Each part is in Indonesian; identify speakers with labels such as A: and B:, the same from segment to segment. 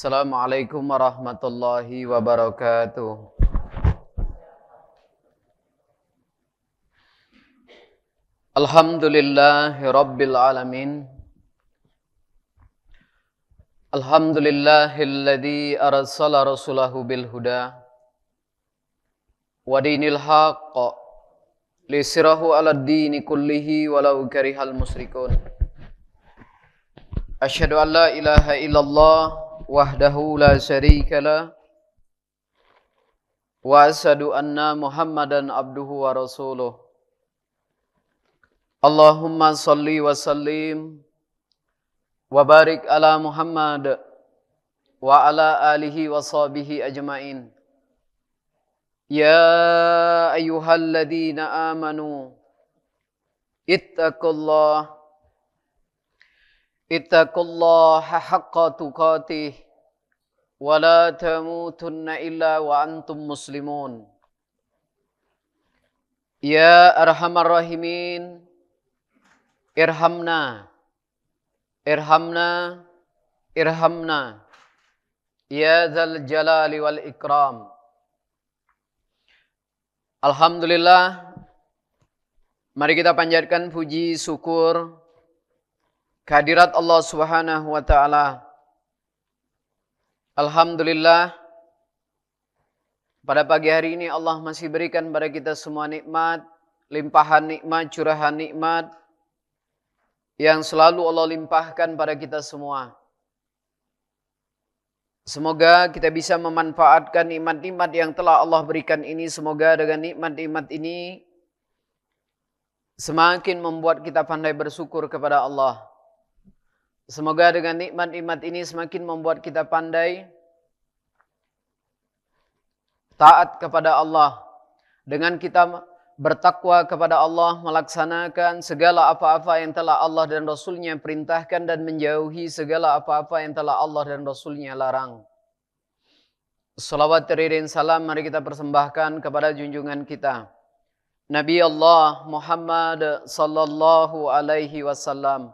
A: Assalamualaikum warahmatullahi wabarakatuh. Alhamdulillahi rabbil alamin. Alhamdulillahilladzi arsala rasulahu bil huda wa dinil haqq lisirahu 'alad dini kullihi walau karihal musyrikun. Asyhadu an la ilaha illallah wahdahu la syarika lah wa asyhadu anna Muhammadan abduhu wa rasuluh. Allahumma salli wa sallim wa barik ala Muhammad wa ala alihi wa sahbihi ajmain. Ya ayyuhalladzina amanu ittaqullaha haqqa tuqatih wa la tamutunna illa wa antum muslimun. Ya arhamar rahimin, irhamna ya dzal jalali wal ikram. Alhamdulillah, mari kita panjatkan puji syukur kehadirat Allah Subhanahu wa taala. Alhamdulillah, pada pagi hari ini Allah masih berikan pada kita semua nikmat, limpahan nikmat, curahan nikmat yang selalu Allah limpahkan pada kita semua. Semoga kita bisa memanfaatkan nikmat-nikmat yang telah Allah berikan ini. Semoga dengan nikmat-nikmat ini semakin membuat kita pandai bersyukur kepada Allah. Semoga dengan nikmat-nikmat ini semakin membuat kita pandai taat kepada Allah. Dengan kita bertakwa kepada Allah, melaksanakan segala apa-apa yang telah Allah dan Rasulnya perintahkan dan menjauhi segala apa-apa yang telah Allah dan Rasulnya larang. Salawat dan salam mari kita persembahkan kepada junjungan kita, Nabi Allah Muhammad sallallahu alaihi wasallam,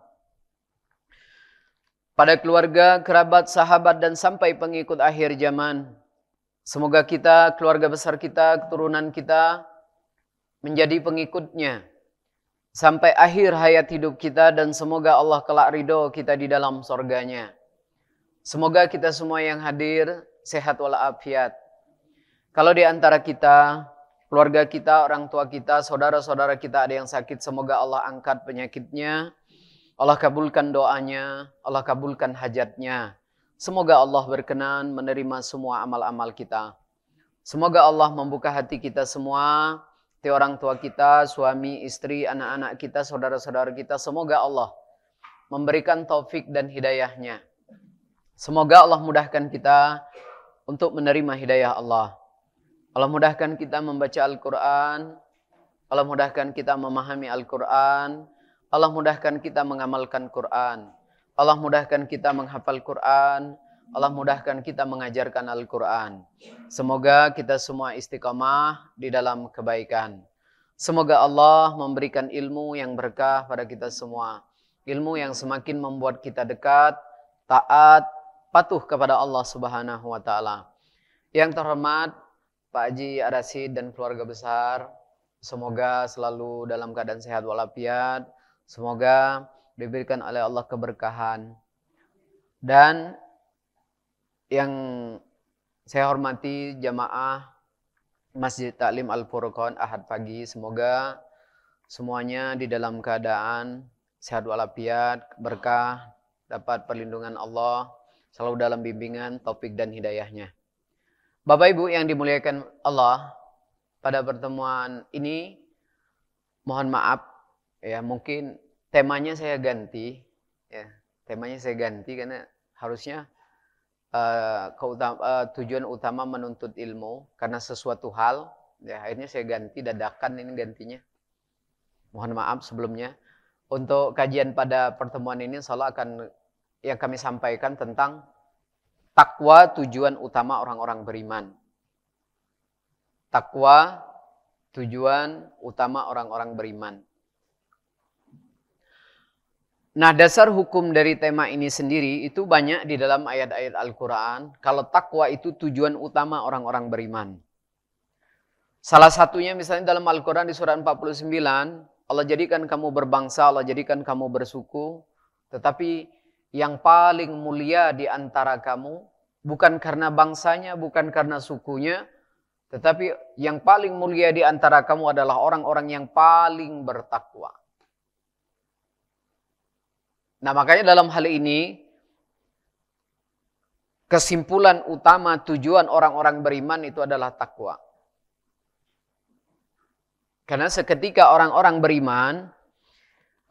A: pada keluarga, kerabat, sahabat dan sampai pengikut akhir zaman. Semoga kita, keluarga besar kita, keturunan kita menjadi pengikutnya sampai akhir hayat hidup kita, dan semoga Allah kelak ridho kita di dalam surganya. Semoga kita semua yang hadir sehat walafiat. Kalau di antara kita, keluarga kita, orang tua kita, saudara-saudara kita ada yang sakit, semoga Allah angkat penyakitnya, Allah kabulkan doanya, Allah kabulkan hajatnya. Semoga Allah berkenan menerima semua amal-amal kita. Semoga Allah membuka hati kita semua, orang tua kita, suami, istri, anak-anak kita, saudara-saudara kita. Semoga Allah memberikan taufik dan hidayahnya. Semoga Allah mudahkan kita untuk menerima hidayah Allah. Allah mudahkan kita membaca Al-Quran. Allah mudahkan kita memahami Al-Quran. Allah mudahkan kita mengamalkan Quran. Allah mudahkan kita menghafal Quran. Allah mudahkan kita mengajarkan Al-Quran. Semoga kita semua istiqamah di dalam kebaikan. Semoga Allah memberikan ilmu yang berkah pada kita semua. Ilmu yang semakin membuat kita dekat, taat, patuh kepada Allah Subhanahu wa taala. Yang terhormat Pak Haji Ar-Rasyid dan keluarga besar, semoga selalu dalam keadaan sehat walafiat. Semoga diberikan oleh Allah keberkahan. Dan yang saya hormati jamaah Masjid Taklim Al-Furqan Ahad pagi, semoga semuanya di dalam keadaan sehat walafiat, berkah, dapat perlindungan Allah, selalu dalam bimbingan, taufik dan hidayahnya. Bapak Ibu yang dimuliakan Allah, pada pertemuan ini mohon maaf ya, mungkin temanya saya ganti ya. Temanya saya ganti karena harusnya tujuan utama menuntut ilmu karena sesuatu hal ya, akhirnya saya ganti dadakan ini gantinya. Mohon maaf sebelumnya. Untuk kajian pada pertemuan ini insyaallah akan yang kami sampaikan tentang takwa, tujuan utama orang-orang beriman. Takwa, tujuan utama orang-orang beriman. Nah, dasar hukum dari tema ini sendiri itu banyak di dalam ayat-ayat Al-Quran. Kalau takwa itu tujuan utama orang-orang beriman. Salah satunya misalnya dalam Al-Quran di surat 49, Allah jadikan kamu berbangsa, Allah jadikan kamu bersuku. Tetapi yang paling mulia di antara kamu, bukan karena bangsanya, bukan karena sukunya, tetapi yang paling mulia di antara kamu adalah orang-orang yang paling bertakwa. Nah, makanya dalam hal ini, kesimpulan utama tujuan orang-orang beriman itu adalah takwa. Karena seketika orang-orang beriman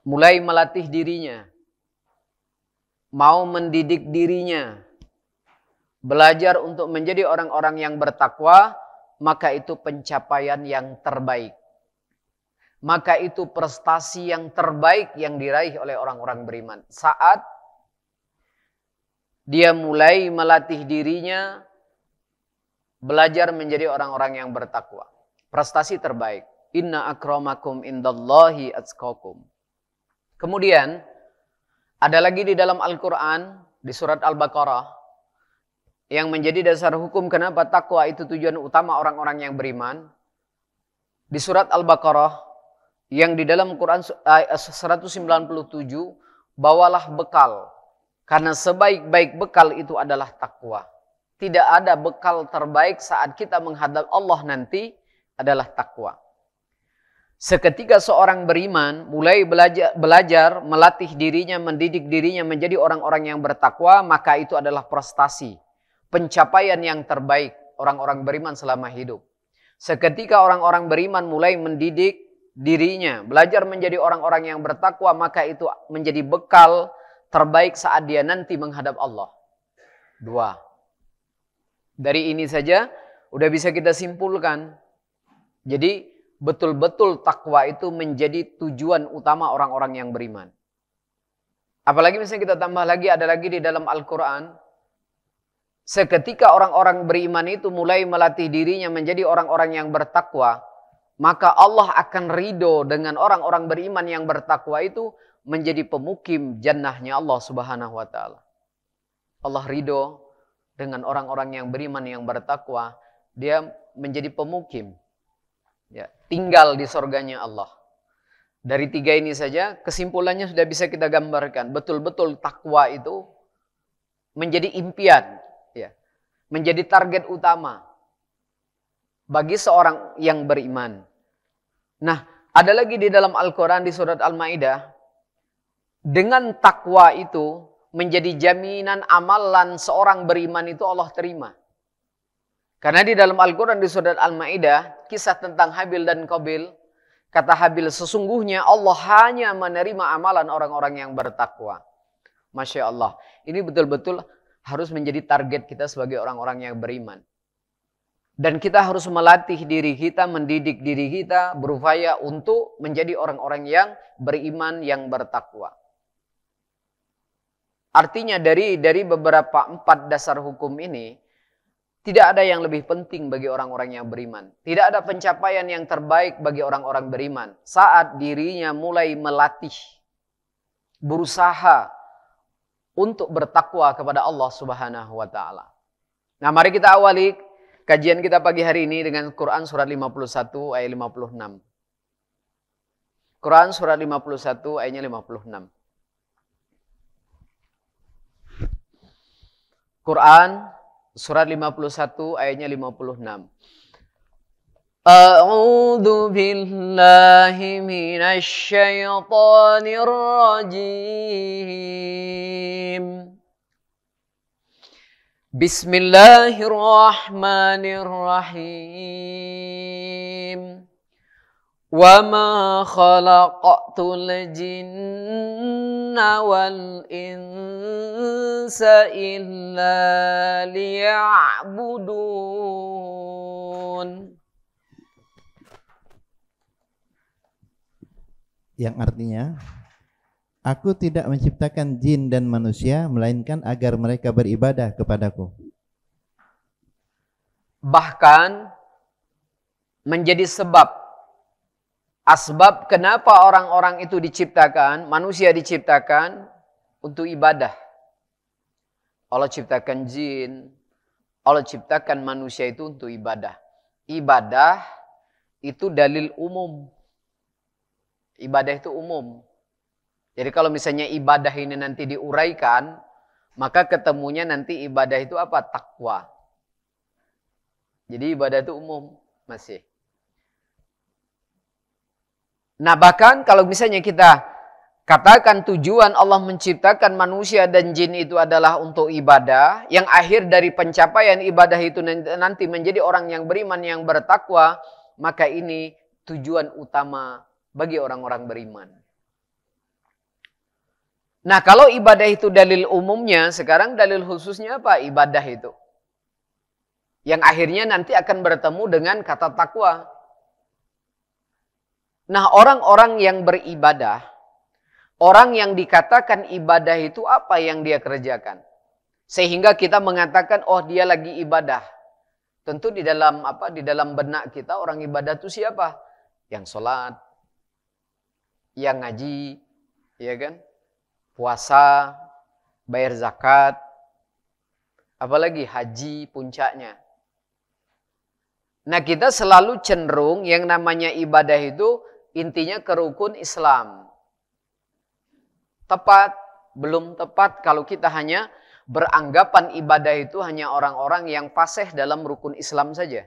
A: mulai melatih dirinya, mau mendidik dirinya, belajar untuk menjadi orang-orang yang bertakwa, maka itu pencapaian yang terbaik. Maka itu prestasi yang terbaik yang diraih oleh orang-orang beriman. Saat dia mulai melatih dirinya, belajar menjadi orang-orang yang bertakwa. Prestasi terbaik. Inna akramakum indallahi atqakum. Kemudian, ada lagi di dalam Al-Quran, di surat Al-Baqarah, yang menjadi dasar hukum kenapa takwa itu tujuan utama orang-orang yang beriman. Di surat Al-Baqarah, yang di dalam Quran 197, bawalah bekal. Karena sebaik-baik bekal itu adalah takwa. Tidak ada bekal terbaik saat kita menghadap Allah nanti adalah takwa. Seketika seorang beriman mulai belajar, melatih dirinya, mendidik dirinya menjadi orang-orang yang bertakwa, maka itu adalah prestasi. Pencapaian yang terbaik orang-orang beriman selama hidup. Seketika orang-orang beriman mulai mendidik dirinya, belajar menjadi orang-orang yang bertakwa, maka itu menjadi bekal terbaik saat dia nanti menghadap Allah. 2. Dari ini saja udah bisa kita simpulkan. Jadi betul-betul takwa itu menjadi tujuan utama orang-orang yang beriman. Apalagi misalnya kita tambah lagi, ada lagi di dalam Al-Quran. Seketika orang-orang beriman itu mulai melatih dirinya menjadi orang-orang yang bertakwa, maka Allah akan ridho dengan orang-orang beriman yang bertakwa itu menjadi pemukim jannahnya Allah Subhanahu wa Ta'ala. Allah ridho dengan orang-orang yang beriman yang bertakwa, dia menjadi pemukim, ya, tinggal di surganya Allah. Dari 3 ini saja kesimpulannya sudah bisa kita gambarkan. Betul-betul takwa itu menjadi impian, ya, menjadi target utama bagi seorang yang beriman. Nah, ada lagi di dalam Al-Quran di surat Al-Ma'idah, dengan takwa itu menjadi jaminan amalan seorang beriman itu Allah terima. Karena di dalam Al-Quran di surat Al-Ma'idah, kisah tentang Habil dan Qabil, kata Habil, sesungguhnya Allah hanya menerima amalan orang-orang yang bertakwa. Masya Allah, ini betul-betul harus menjadi target kita sebagai orang-orang yang beriman. Dan kita harus melatih diri kita, mendidik diri kita, berupaya untuk menjadi orang-orang yang beriman, yang bertakwa. Artinya dari beberapa 4 dasar hukum ini, tidak ada yang lebih penting bagi orang-orang yang beriman. Tidak ada pencapaian yang terbaik bagi orang-orang beriman saat dirinya mulai melatih, berusaha untuk bertakwa kepada Allah Subhanahu wa Ta'ala. Nah, mari kita awali kajian kita pagi hari ini dengan Quran surat 51 ayat 56. Quran surat 51 ayatnya 56. Quran surat 51 ayatnya 56. A'udzu billahi minasy syaithanir rajim. Bismillahirrahmanirrahim. Wa ma khalaqtul jinna wal insa illa liya'budun.
B: Yang artinya, aku tidak menciptakan jin dan manusia melainkan agar mereka beribadah kepadaku.
A: Bahkan menjadi sebab Asbab kenapa orang-orang itu diciptakan, manusia diciptakan untuk ibadah. Allah ciptakan jin, Allah ciptakan manusia itu untuk ibadah. Ibadah itu dalil umum. Ibadah itu umum. Jadi kalau misalnya ibadah ini nanti diuraikan, maka ketemunya nanti ibadah itu apa? Takwa. Jadi ibadah itu umum masih. Nah bahkan kalau misalnya kita katakan tujuan Allah menciptakan manusia dan jin itu adalah untuk ibadah, yang akhir dari pencapaian ibadah itu nanti menjadi orang yang beriman, yang bertakwa, maka ini tujuan utama bagi orang-orang beriman. Nah kalau ibadah itu dalil umumnya, sekarang dalil khususnya apa? Ibadah itu. Yang akhirnya nanti akan bertemu dengan kata takwa. Nah, orang-orang yang beribadah, orang yang dikatakan ibadah itu apa yang dia kerjakan? Sehingga kita mengatakan, oh dia lagi ibadah. Tentu di dalam di dalam benak kita orang ibadah itu siapa? Yang sholat, yang ngaji, ya kan? Puasa, bayar zakat, apalagi haji puncaknya. Nah, kita selalu cenderung yang namanya ibadah itu intinya ke rukun Islam. Tepat, belum tepat kalau kita hanya beranggapan ibadah itu hanya orang-orang yang fasih dalam rukun Islam saja.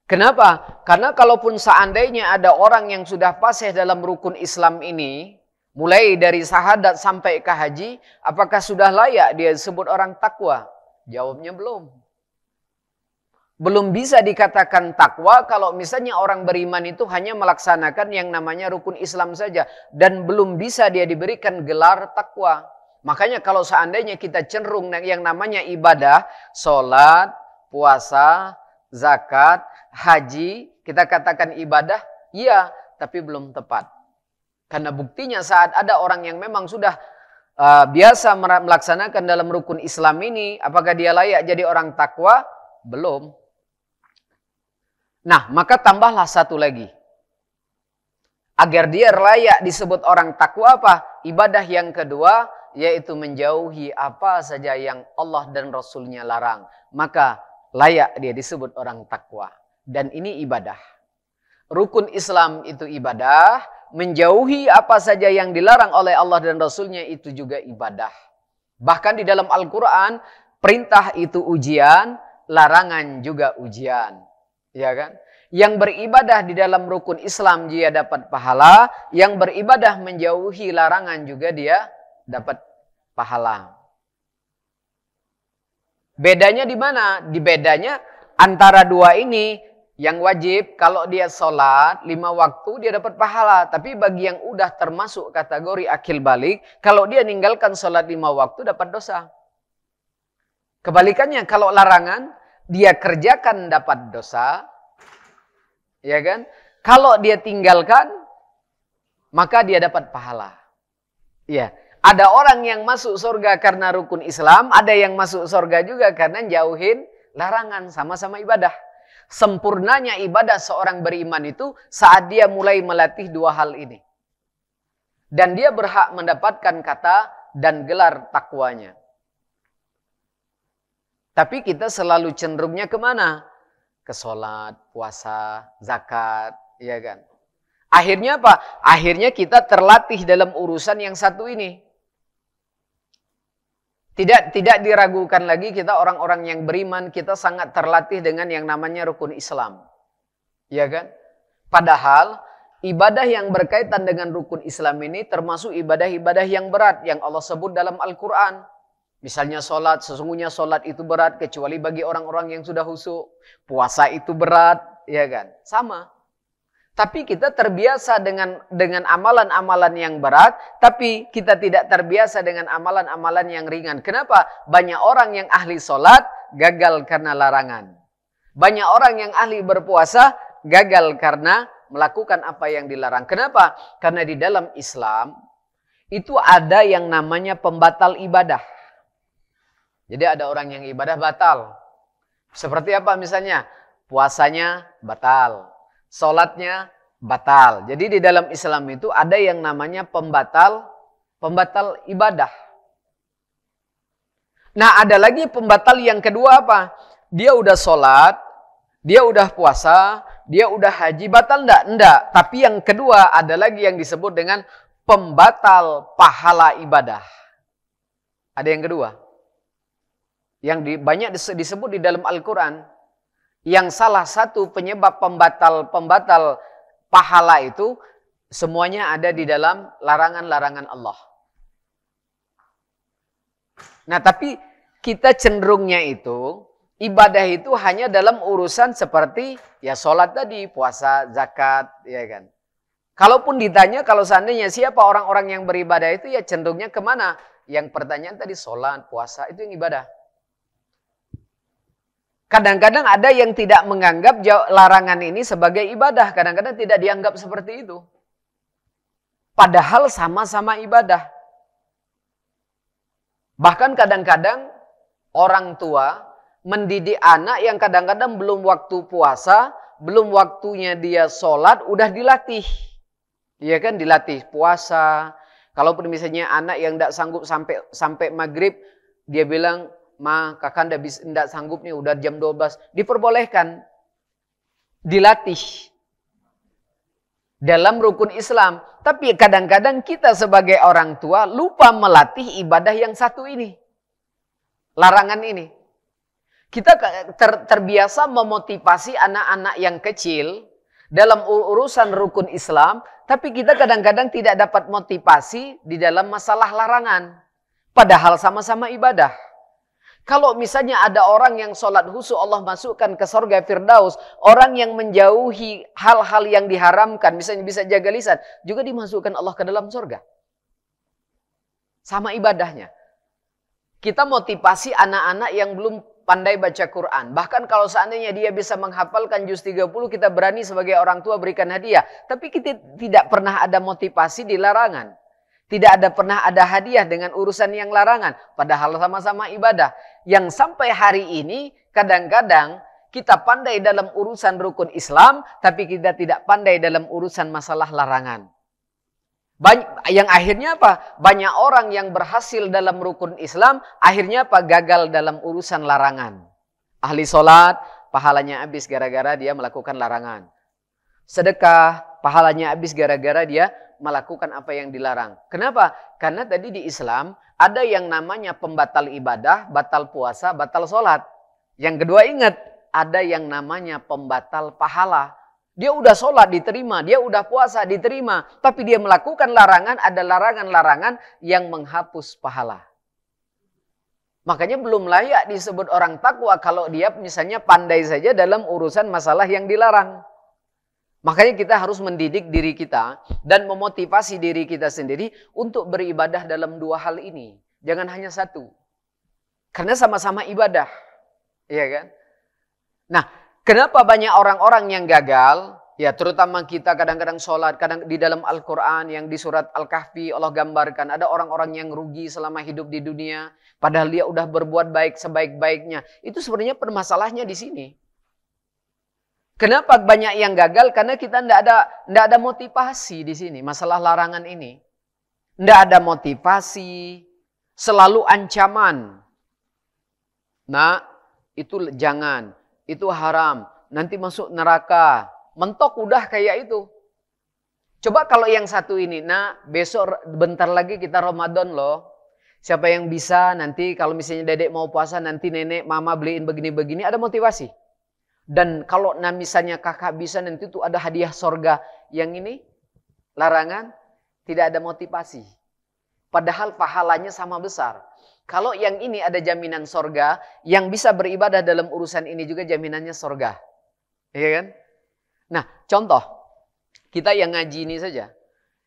A: Kenapa? Karena kalaupun seandainya ada orang yang sudah fasih dalam rukun Islam ini, mulai dari syahadat sampai ke haji, apakah sudah layak dia disebut orang takwa? Jawabnya belum. Belum bisa dikatakan takwa kalau misalnya orang beriman itu hanya melaksanakan yang namanya rukun Islam saja. Dan belum bisa dia diberikan gelar takwa. Makanya kalau seandainya kita cenderung yang namanya ibadah, sholat, puasa, zakat, haji, kita katakan ibadah, iya, tapi belum tepat. Karena buktinya saat ada orang yang memang sudah biasa melaksanakan dalam rukun Islam ini, apakah dia layak jadi orang takwa? Belum. Nah, maka tambahlah satu lagi. Agar dia layak disebut orang takwa apa? Ibadah yang kedua, yaitu menjauhi apa saja yang Allah dan Rasulnya larang. Maka layak dia disebut orang takwa. Dan ini ibadah. Rukun Islam itu ibadah. Menjauhi apa saja yang dilarang oleh Allah dan Rasulnya itu juga ibadah. Bahkan di dalam Al-Quran, perintah itu ujian, larangan juga ujian. Ya kan? Yang beribadah di dalam rukun Islam dia dapat pahala, yang beribadah menjauhi larangan juga dia dapat pahala. Bedanya di mana? Di bedanya antara dua ini, yang wajib kalau dia sholat 5 waktu dia dapat pahala, tapi bagi yang udah termasuk kategori akil balik, kalau dia ninggalkan sholat 5 waktu dapat dosa. Kebalikannya kalau larangan dia kerjakan dapat dosa, ya kan? Kalau dia tinggalkan, maka dia dapat pahala. Ya, ada orang yang masuk surga karena rukun Islam, ada yang masuk surga juga karena jauhin larangan, sama-sama ibadah. Sempurnanya ibadah seorang beriman itu saat dia mulai melatih dua hal ini. Dan dia berhak mendapatkan kata dan gelar takwanya. Tapi kita selalu cenderungnya kemana? Ke sholat, puasa, zakat, ya kan? Akhirnya apa? Akhirnya kita terlatih dalam urusan yang satu ini. Tidak diragukan lagi kita orang-orang yang beriman, kita sangat terlatih dengan yang namanya rukun Islam. Ya kan? Padahal ibadah yang berkaitan dengan rukun Islam ini termasuk ibadah-ibadah yang berat yang Allah sebut dalam Al-Quran. Misalnya sholat, sesungguhnya sholat itu berat kecuali bagi orang-orang yang sudah khusyuk. Puasa itu berat, ya kan? Sama. Tapi kita terbiasa dengan amalan-amalan yang berat, tapi kita tidak terbiasa dengan amalan-amalan yang ringan. Kenapa? Banyak orang yang ahli sholat gagal karena larangan. Banyak orang yang ahli berpuasa gagal karena melakukan apa yang dilarang. Kenapa? Karena di dalam Islam itu ada yang namanya pembatal ibadah. Jadi ada orang yang ibadah batal. Seperti apa misalnya? Puasanya batal. Sholatnya batal. Jadi di dalam Islam itu ada yang namanya pembatal ibadah. Nah, ada lagi pembatal yang kedua apa? Dia udah sholat, dia udah puasa, dia udah haji, batal enggak? Enggak. Tapi yang kedua ada lagi yang disebut dengan pembatal pahala ibadah. Ada yang kedua. Yang banyak disebut di dalam Al-Quran. Yang salah satu penyebab pembatal pahala itu semuanya ada di dalam larangan-larangan Allah. Nah, tapi kita cenderungnya itu, ibadah itu hanya dalam urusan seperti ya sholat tadi, puasa, zakat, ya kan. Kalaupun ditanya, kalau seandainya siapa orang-orang yang beribadah itu, ya cenderungnya kemana? Yang pertanyaan tadi, sholat, puasa, itu yang ibadah. Kadang-kadang ada yang tidak menganggap larangan ini sebagai ibadah. Kadang-kadang tidak dianggap seperti itu. Padahal sama-sama ibadah. Bahkan kadang-kadang orang tua mendidik anak yang kadang-kadang belum waktu puasa, belum waktunya dia sholat, udah dilatih. Iya kan, dilatih puasa. Kalaupun misalnya anak yang tidak sanggup sampai maghrib, dia bilang, "Ma, kakak tidak sanggup nih, udah jam 12. Diperbolehkan. Dilatih. Dalam rukun Islam. Tapi kadang-kadang kita sebagai orang tua lupa melatih ibadah yang satu ini. Larangan ini. Kita terbiasa memotivasi anak-anak yang kecil dalam urusan rukun Islam. Tapi kita kadang-kadang tidak dapat motivasi di dalam masalah larangan. Padahal sama-sama ibadah. Kalau misalnya ada orang yang sholat khusyuk, Allah masukkan ke surga Firdaus. Orang yang menjauhi hal-hal yang diharamkan, misalnya bisa jaga lisan, juga dimasukkan Allah ke dalam surga. Sama ibadahnya. Kita motivasi anak-anak yang belum pandai baca Quran. Bahkan kalau seandainya dia bisa menghafalkan juz 30, kita berani sebagai orang tua berikan hadiah. Tapi kita tidak pernah ada motivasi di larangan. Tidak pernah ada hadiah dengan urusan yang larangan. Padahal sama-sama ibadah. Yang sampai hari ini kadang-kadang kita pandai dalam urusan rukun Islam. Tapi kita tidak pandai dalam urusan masalah larangan. Yang akhirnya apa? Banyak orang yang berhasil dalam rukun Islam. Akhirnya apa? Gagal dalam urusan larangan. Ahli sholat, pahalanya habis gara-gara dia melakukan larangan. Sedekah, pahalanya habis gara-gara dia melakukan apa yang dilarang. Kenapa? Karena tadi di Islam ada yang namanya pembatal ibadah, batal puasa, batal sholat. Yang kedua ingat, ada yang namanya pembatal pahala. Dia udah sholat diterima, dia udah puasa diterima. Tapi dia melakukan larangan, ada larangan-larangan yang menghapus pahala. Makanya belum layak disebut orang takwa kalau dia misalnya pandai saja dalam urusan masalah yang dilarang. Makanya kita harus mendidik diri kita dan memotivasi diri kita sendiri untuk beribadah dalam dua hal ini. Jangan hanya satu. Karena sama-sama ibadah. Iya kan? Nah, kenapa banyak orang-orang yang gagal? Ya, terutama kita kadang-kadang sholat, kadang di dalam Al-Quran yang di surat Al-Kahfi Allah gambarkan. Ada orang-orang yang rugi selama hidup di dunia. Padahal dia udah berbuat baik sebaik-baiknya. Itu sebenarnya permasalahannya di sini. Kenapa banyak yang gagal? Karena kita tidak ada motivasi di sini. Masalah larangan ini. Tidak ada motivasi. Selalu ancaman. Nah, itu jangan. Itu haram. Nanti masuk neraka. Mentok udah kayak itu. Coba kalau yang satu ini. Nah, besok bentar lagi kita Ramadan loh. Siapa yang bisa nanti kalau misalnya dedek mau puasa. Nanti nenek, mama beliin begini-begini. Ada motivasi. Dan kalau misalnya kakak bisa nanti tuh ada hadiah sorga. Yang ini larangan tidak ada motivasi. Padahal pahalanya sama besar. Kalau yang ini ada jaminan sorga. Yang bisa beribadah dalam urusan ini juga jaminannya sorga. Iya kan? Nah contoh. Kita yang ngaji ini saja.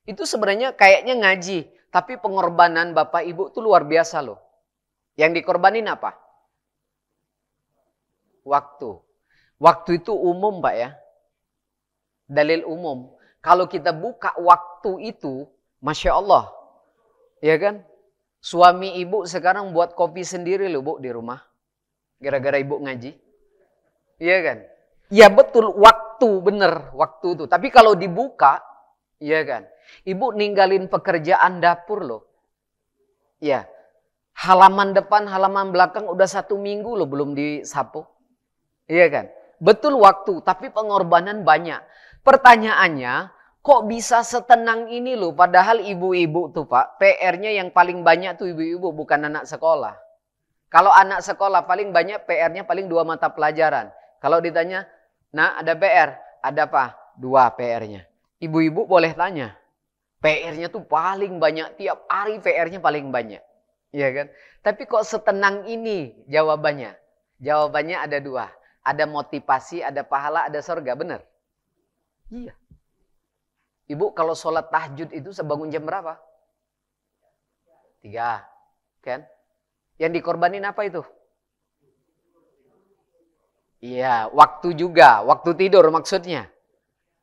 A: Itu sebenarnya kayaknya ngaji. Tapi pengorbanan bapak ibu itu luar biasa loh. Yang dikorbanin apa? Waktu. Waktu itu umum Pak ya. Dalil umum. Kalau kita buka waktu itu, Masya Allah. Ya kan? Suami ibu sekarang buat kopi sendiri loh Bu di rumah. Gara-gara ibu ngaji. Iya kan? Ya betul, waktu waktu, bener waktu itu. Tapi kalau dibuka, ya kan, ibu ninggalin pekerjaan dapur loh. Ya, halaman depan, halaman belakang udah 1 minggu loh belum disapu. Iya kan, betul waktu, tapi pengorbanan banyak. Pertanyaannya, kok bisa setenang ini loh? Padahal ibu-ibu tuh Pak, PR-nya yang paling banyak tuh ibu-ibu, bukan anak sekolah. Kalau anak sekolah paling banyak PR-nya paling 2 mata pelajaran. Kalau ditanya, nah ada PR, ada apa? 2 PR-nya. Ibu-ibu boleh tanya, PR-nya tuh paling banyak, tiap hari PR-nya paling banyak. Iya kan? Tapi kok setenang ini jawabannya? Jawabannya ada 2. Ada motivasi, ada pahala, ada surga, benar? Iya. Ibu kalau sholat tahajud itu sebangun jam berapa? 3. Kan? Yang dikorbanin apa itu? Iya, waktu juga. Waktu tidur maksudnya.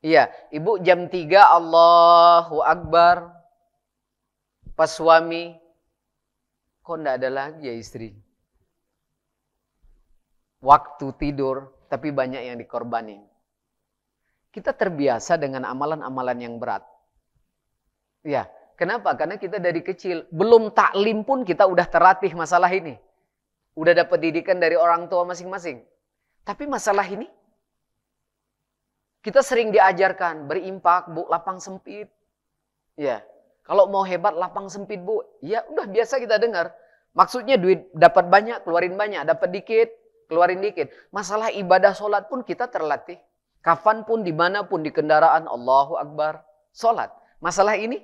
A: Iya, ibu jam 3 Allahu Akbar. Pas suami, kok enggak ada lagi ya istri? Waktu tidur, tapi banyak yang dikorbanin. Kita terbiasa dengan amalan-amalan yang berat. Ya, kenapa? Karena kita dari kecil, belum taklim pun kita udah terlatih masalah ini. Udah dapat didikan dari orang tua masing-masing. Tapi masalah ini, kita sering diajarkan, berimpak, Bu, lapang sempit. Ya, kalau mau hebat, lapang sempit, Bu. Ya, udah biasa kita dengar. Maksudnya duit dapat banyak, keluarin banyak. Dapat dikit, keluarin dikit. Masalah ibadah sholat pun kita terlatih. Kapanpun, dimanapun, di kendaraan, Allahu Akbar, sholat. Masalah ini,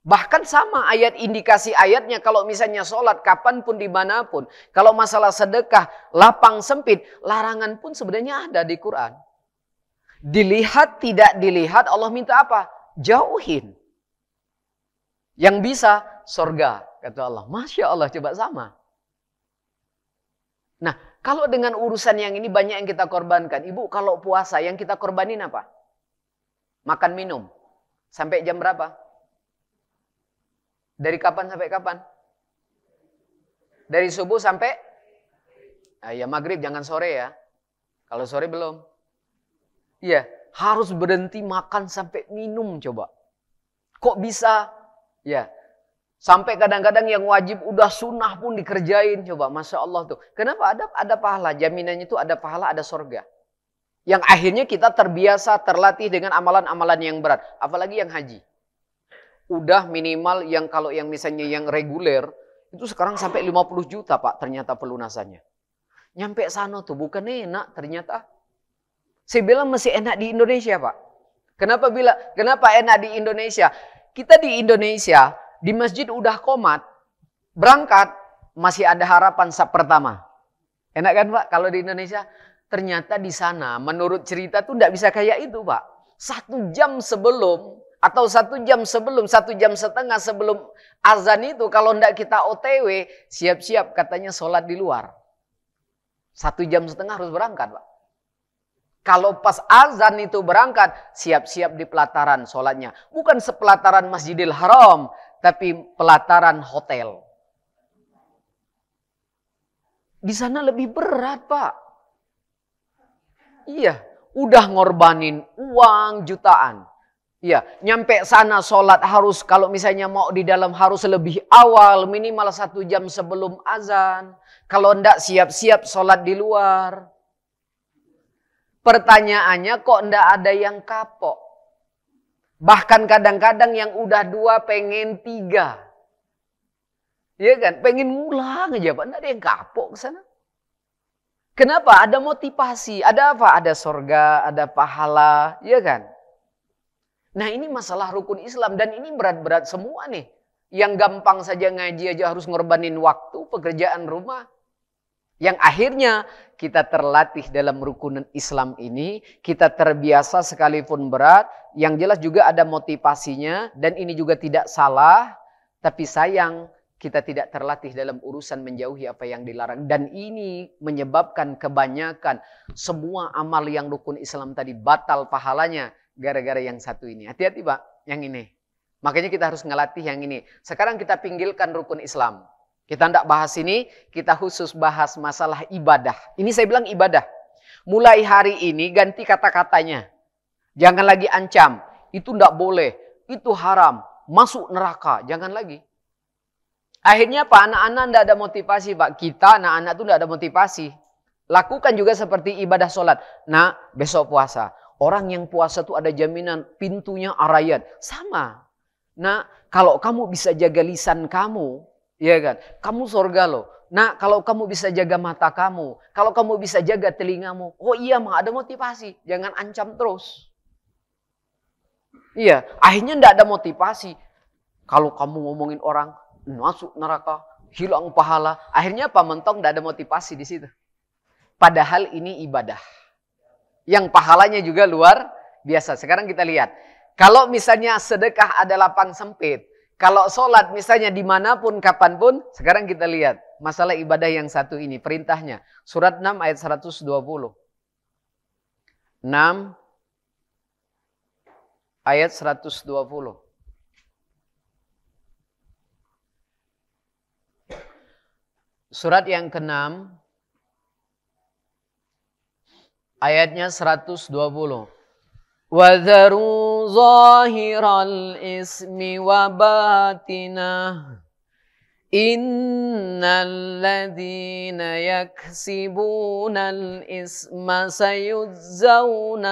A: bahkan sama ayat indikasi ayatnya, kalau misalnya sholat, kapanpun, dimanapun. Kalau masalah sedekah, lapang sempit, larangan pun sebenarnya ada di Quran. Dilihat, tidak dilihat, Allah minta apa? Jauhin. Yang bisa, surga, kata Allah. Masya Allah, coba sama. Nah, kalau dengan urusan yang ini banyak yang kita korbankan. Ibu kalau puasa yang kita korbanin apa? Makan minum. Sampai jam berapa? Dari kapan sampai kapan? Dari subuh sampai? Ya maghrib, jangan sore ya. Kalau sore belum. Iya, harus berhenti makan sampai minum coba. Kok bisa? Ya. Sampai kadang-kadang yang wajib udah sunnah pun dikerjain. Coba, Masya Allah tuh. Kenapa? Ada pahala. Jaminannya itu ada pahala, ada surga. Yang akhirnya kita terbiasa, terlatih dengan amalan-amalan yang berat. Apalagi yang haji. Udah minimal yang kalau yang misalnya yang reguler. Itu sekarang sampai 50 juta Pak ternyata pelunasannya. Nyampe sana tuh bukan enak ternyata. Saya bilang masih enak di Indonesia Pak. Kenapa enak di Indonesia? Kita di Indonesia... Di masjid udah komat, berangkat, masih ada harapan saf pertama. Enak kan Pak kalau di Indonesia? Ternyata di sana menurut cerita tuh enggak bisa kayak itu Pak. 1 jam sebelum atau 1 jam sebelum, 1 jam setengah sebelum azan itu kalau enggak kita OTW, siap-siap katanya sholat di luar. 1 jam setengah harus berangkat Pak. Kalau pas azan itu berangkat, siap-siap di pelataran sholatnya. Bukan sepelataran Masjidil Haram, tapi pelataran hotel. Di sana lebih berat, Pak. Iya, udah ngorbanin uang jutaan. Iya, nyampe sana sholat harus, kalau misalnya mau di dalam harus lebih awal, minimal 1 jam sebelum azan. Kalau enggak siap-siap sholat di luar. Pertanyaannya kok enggak ada yang kapok? Bahkan kadang-kadang yang udah 2 pengen 3. Iya kan? Pengen ngulang aja Pak. Enggak ada yang kapok ke sana. Kenapa? Ada motivasi. Ada apa? Ada surga, ada pahala. Iya kan? Nah ini masalah rukun Islam. Dan ini berat-berat semua nih. Yang gampang saja ngaji aja harus ngorbanin waktu, pekerjaan rumah. Yang akhirnya kita terlatih dalam rukun Islam ini. Kita terbiasa sekalipun berat. Yang jelas juga ada motivasinya. Dan ini juga tidak salah. Tapi sayang kita tidak terlatih dalam urusan menjauhi apa yang dilarang. Dan ini menyebabkan kebanyakan semua amal yang rukun Islam tadi batal pahalanya. Gara-gara yang satu ini. Hati-hati Pak, yang ini. Makanya kita harus ngelatih yang ini. Sekarang kita pinggilkan rukun Islam. Kita tidak bahas ini, kita khusus bahas masalah ibadah. Ini saya bilang ibadah. Mulai hari ini ganti kata-katanya. Jangan lagi ancam. Itu tidak boleh. Itu haram. Masuk neraka. Jangan lagi. Akhirnya Pak, anak-anak tidak ada motivasi Pak. Kita anak-anak itu tidak ada motivasi. Lakukan juga seperti ibadah sholat. Nah, besok puasa. Orang yang puasa itu ada jaminan pintunya arayat. Sama. Nah, kalau kamu bisa jaga lisan kamu, ya kan? Kamu surga loh. Nah, kalau kamu bisa jaga mata kamu, kalau kamu bisa jaga telingamu, oh iya mah ada motivasi. Jangan ancam terus. Iya, akhirnya tidak ada motivasi. Kalau kamu ngomongin orang masuk neraka, hilang pahala, akhirnya apa? Mentok tidak ada motivasi di situ. Padahal ini ibadah. Yang pahalanya juga luar biasa. Sekarang kita lihat. Kalau misalnya sedekah ada lapang sempit. Kalau sholat misalnya dimanapun, kapanpun. Sekarang kita lihat. Masalah ibadah yang satu ini. Perintahnya. Surat 6 ayat 120. 6 ayat 120. Surat yang ke-6. Ayatnya 120. وَذَرُوا ظَاهِرَ الْإِسْمِ وَبَاطِنَهُ إِنَّ الَّذِينَ يَكْسِبُونَ الْإِسْمَ سَيُجْزَوْنَ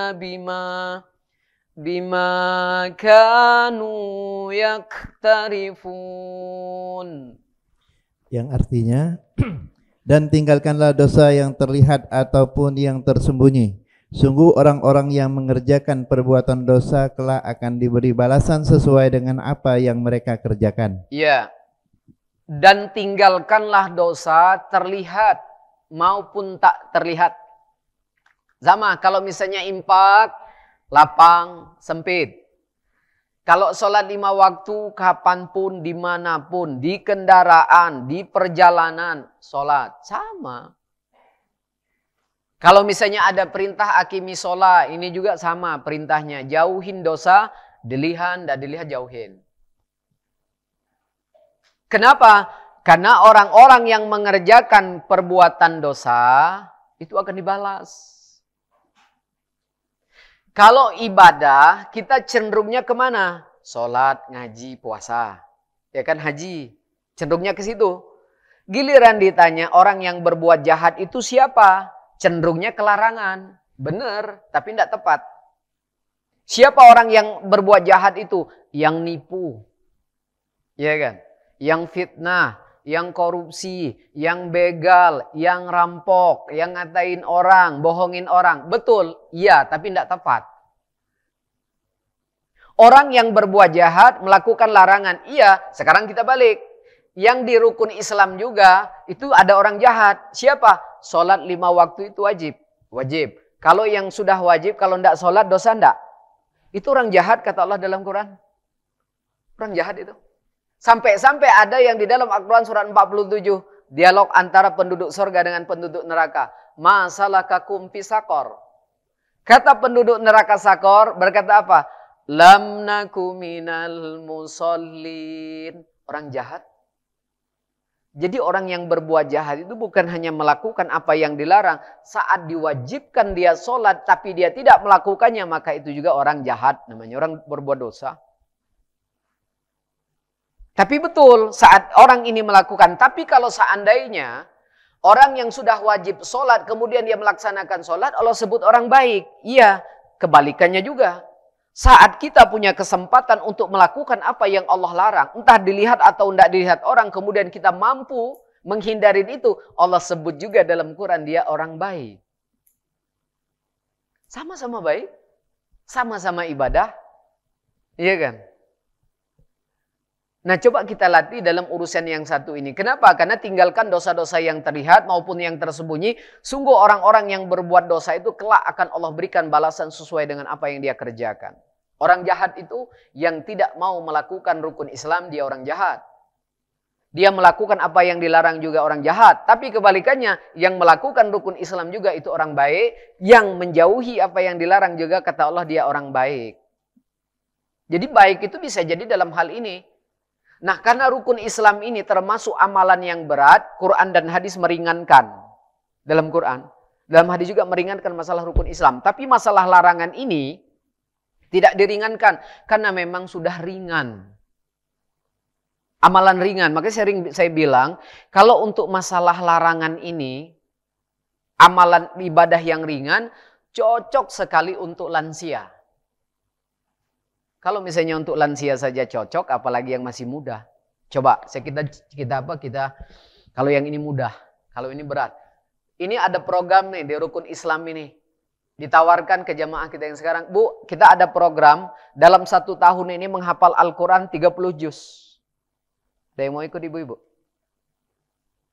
A: بِمَا كَانُوا يَقْتَرِفُونَ.
B: Yang artinya, dan tinggalkanlah dosa yang terlihat ataupun yang tersembunyi. Sungguh orang-orang yang mengerjakan perbuatan dosa kelak akan diberi balasan sesuai dengan apa yang mereka kerjakan.
A: Ya. Dan tinggalkanlah dosa terlihat maupun tak terlihat. Sama kalau misalnya infak, lapang, sempit. Kalau sholat 5 waktu, kapanpun, dimanapun, di kendaraan, di perjalanan, sholat. Sama. Kalau misalnya ada perintah akimi sholat, ini juga sama perintahnya. Jauhin dosa, dilihat, dan dilihat jauhin. Kenapa? Karena orang-orang yang mengerjakan perbuatan dosa, itu akan dibalas. Kalau ibadah, kita cenderungnya kemana? Sholat, ngaji, puasa. Ya kan haji. Cenderungnya ke situ. Giliran ditanya orang yang berbuat jahat itu siapa? Cenderungnya ke larangan. Benar, tapi tidak tepat. Siapa orang yang berbuat jahat itu? Yang nipu. Ya kan? Yang fitnah, yang korupsi, yang begal, yang rampok, yang ngatain orang, bohongin orang. Betul, iya, tapi tidak tepat. Orang yang berbuat jahat melakukan larangan. Iya, sekarang kita balik. Yang di rukun Islam juga, itu ada orang jahat. Siapa? Sholat 5 waktu itu wajib. Wajib. Kalau yang sudah wajib, kalau tidak sholat, dosa tidak. Itu orang jahat, kata Allah dalam Quran. Orang jahat itu. Sampai-sampai ada yang di dalam Al-Quran surat 47. Dialog antara penduduk surga dengan penduduk neraka. Ma salakakum fi saqar. Kata penduduk neraka Sakor berkata apa? Lam naku minal musallin. Orang jahat. Jadi orang yang berbuat jahat itu bukan hanya melakukan apa yang dilarang. Saat diwajibkan dia sholat tapi dia tidak melakukannya, maka itu juga orang jahat. Namanya orang berbuat dosa. Tapi betul saat orang ini melakukan. Tapi kalau seandainya orang yang sudah wajib sholat kemudian dia melaksanakan sholat, Allah sebut orang baik. Iya, kebalikannya juga. Saat kita punya kesempatan untuk melakukan apa yang Allah larang, entah dilihat atau tidak dilihat orang, kemudian kita mampu menghindari itu, Allah sebut juga dalam Quran dia orang baik. Sama-sama baik, sama-sama ibadah, iya kan? Nah, coba kita latih dalam urusan yang satu ini. Kenapa? Karena tinggalkan dosa-dosa yang terlihat maupun yang tersembunyi. Sungguh orang-orang yang berbuat dosa itu kelak akan Allah berikan balasan sesuai dengan apa yang dia kerjakan. Orang jahat itu yang tidak mau melakukan rukun Islam, dia orang jahat. Dia melakukan apa yang dilarang juga orang jahat. Tapi kebalikannya, yang melakukan rukun Islam juga itu orang baik. Yang menjauhi apa yang dilarang juga kata Allah dia orang baik. Jadi baik itu bisa jadi dalam hal ini. Nah, karena rukun Islam ini termasuk amalan yang berat, Quran dan hadis meringankan dalam Quran. Dalam hadis juga meringankan masalah rukun Islam. Tapi masalah larangan ini tidak diringankan karena memang sudah ringan. Amalan ringan. Makanya saya bilang, kalau untuk masalah larangan ini, amalan ibadah yang ringan, cocok sekali untuk lansia. Kalau misalnya untuk lansia saja cocok, apalagi yang masih muda. Coba, kalau yang ini mudah, kalau ini berat. Ini ada program nih di Rukun Islam ini. Ditawarkan ke jamaah kita yang sekarang. Bu, kita ada program dalam 1 tahun ini menghafal Al-Quran 30 juz. Ada yang mau ikut ibu-ibu?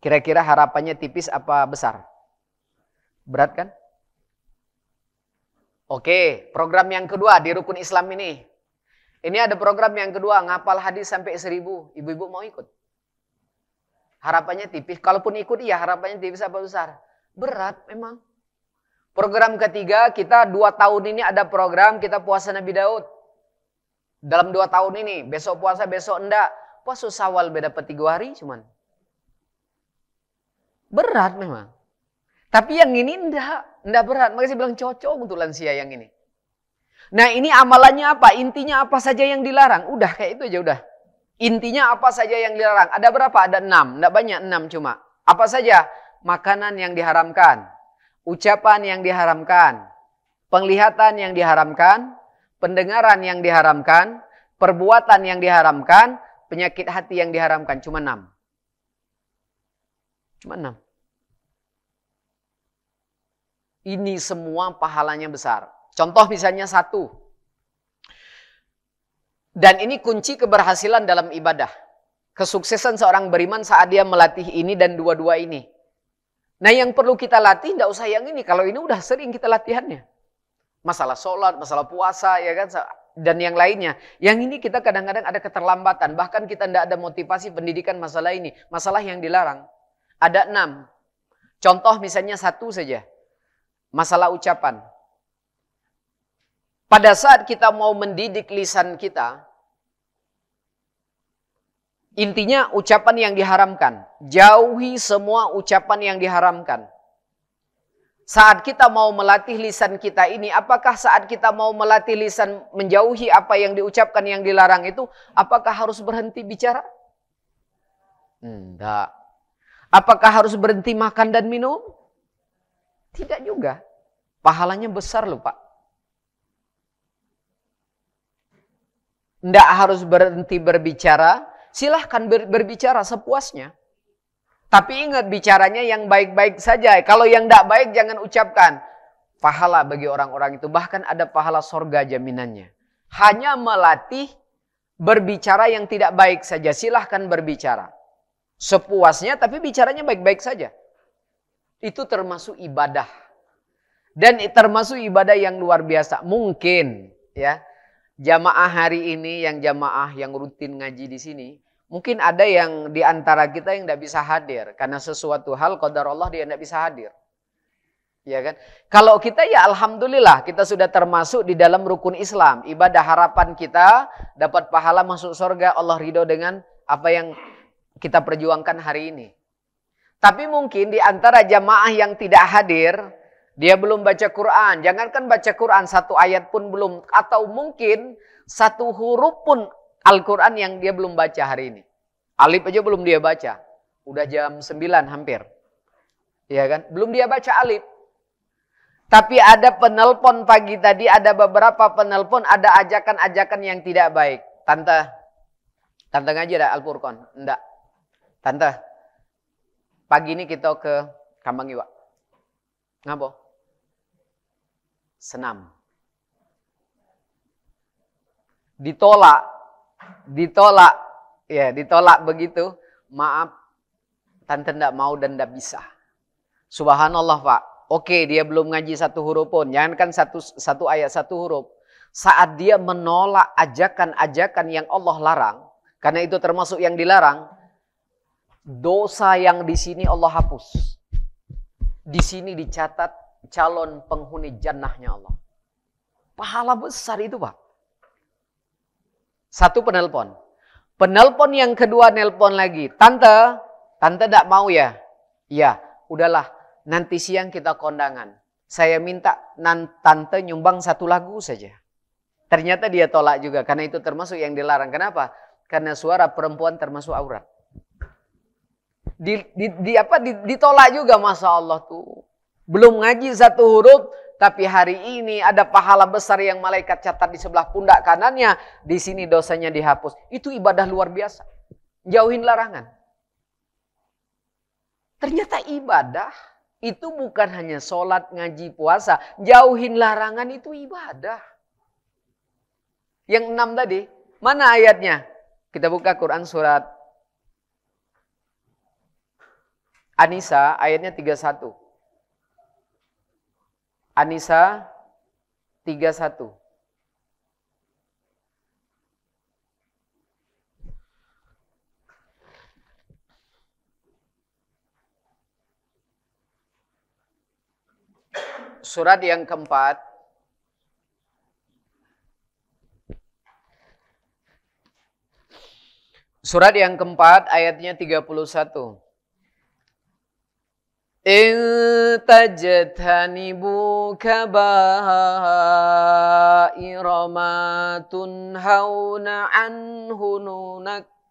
A: Kira-kira harapannya tipis apa besar? Berat kan? Oke, program yang kedua di Rukun Islam ini. Ini ada program yang kedua, ngapal hadis sampai 1000. Ibu-ibu mau ikut? Harapannya tipis. Kalaupun ikut, iya harapannya tipis apa besar? Berat memang. Program ketiga, kita 2 tahun ini ada program kita puasa Nabi Daud. Dalam 2 tahun ini, besok puasa, besok enggak. Puasa Syawal beda dapat 3 hari cuman. Berat memang. Tapi yang ini enggak berat. Makanya saya bilang cocok untuk lansia yang ini. Nah ini amalannya apa? Intinya apa saja yang dilarang? Udah kayak itu aja udah. Intinya apa saja yang dilarang? Ada berapa? Ada 6. Enggak banyak 6 cuma. Apa saja? Makanan yang diharamkan. Ucapan yang diharamkan. Penglihatan yang diharamkan. Pendengaran yang diharamkan. Perbuatan yang diharamkan. Penyakit hati yang diharamkan. Cuma 6. Cuma 6. Ini semua pahalanya besar. Contoh misalnya 1. Dan ini kunci keberhasilan dalam ibadah. Kesuksesan seorang beriman saat dia melatih ini dan dua-dua ini. Nah yang perlu kita latih, tidak usah yang ini. Kalau ini udah sering kita latihannya. Masalah sholat, masalah puasa, ya kan, dan yang lainnya. Yang ini kita kadang-kadang ada keterlambatan. Bahkan kita tidak ada motivasi pendidikan masalah ini. Masalah yang dilarang. Ada 6. Contoh misalnya 1 saja. Masalah ucapan. Pada saat kita mau mendidik lisan kita, intinya ucapan yang diharamkan. Jauhi semua ucapan yang diharamkan. Saat kita mau melatih lisan kita ini, apakah saat kita mau melatih lisan menjauhi apa yang diucapkan yang dilarang itu, apakah harus berhenti bicara? Enggak. Apakah harus berhenti makan dan minum? Tidak juga. Pahalanya besar loh Pak. Tidak harus berhenti berbicara. Silahkan berbicara sepuasnya. Tapi ingat bicaranya yang baik-baik saja. Kalau yang tidak baik jangan ucapkan. Pahala bagi orang-orang itu. Bahkan ada pahala sorga jaminannya. Hanya melatih berbicara yang tidak baik saja. Silahkan berbicara. Sepuasnya tapi bicaranya baik-baik saja. Itu termasuk ibadah. Dan termasuk ibadah yang luar biasa. Mungkin ya. Jamaah hari ini yang jamaah yang rutin ngaji di sini. Mungkin ada yang di antara kita yang tidak bisa hadir. Karena sesuatu hal qadar Allah dia tidak bisa hadir. Ya kan? Kalau kita ya alhamdulillah kita sudah termasuk di dalam rukun Islam. Ibadah harapan kita dapat pahala masuk surga. Allah ridho dengan apa yang kita perjuangkan hari ini. Tapi mungkin di antara jamaah yang tidak hadir. Dia belum baca Quran. Jangankan baca Quran 1 ayat pun belum. Atau mungkin 1 huruf pun Al-Quran yang dia belum baca hari ini. Alif aja belum dia baca. Udah jam 9 hampir. Ya kan? Belum dia baca alif. Tapi ada penelpon pagi tadi. Ada beberapa penelpon. Ada ajakan-ajakan yang tidak baik. Tante ngaji ada Al-Furqan? Enggak. Tante. Pagi ini kita ke Kambangiwa. Ngapa? Senam. Ditolak. Ya, ditolak begitu. Maaf, tante tidak mau dan tidak bisa. Subhanallah Pak. Oke, dia belum ngaji 1 huruf pun. Jangankan satu ayat 1 huruf. Saat dia menolak ajakan-ajakan yang Allah larang. Karena itu termasuk yang dilarang. Dosa yang di sini Allah hapus. Di sini dicatat calon penghuni jannahnya Allah. Pahala besar itu Pak. 1 penelpon. Penelpon yang kedua nelpon lagi. Tante tidak mau ya? Iya, udahlah. nanti siang kita kondangan. Saya minta tante nyumbang 1 lagu saja. Ternyata dia tolak juga, karena itu termasuk yang dilarang. Kenapa? Karena suara perempuan termasuk aurat. Ditolak juga, Masya Allah tuh. Belum ngaji 1 huruf, tapi hari ini ada pahala besar yang malaikat catat di sebelah pundak kanannya. Di sini dosanya dihapus. Itu ibadah luar biasa. Jauhin larangan. Ternyata ibadah itu bukan hanya sholat, ngaji, puasa. Jauhin larangan itu ibadah. Yang 6 tadi, mana ayatnya? Kita buka Quran surat An-Nisa ayatnya 31. An-Nisa 31. Surat yang keempat. Surat yang keempat ayatnya 31. In tajtanibu kabaira ma tunhauna anhu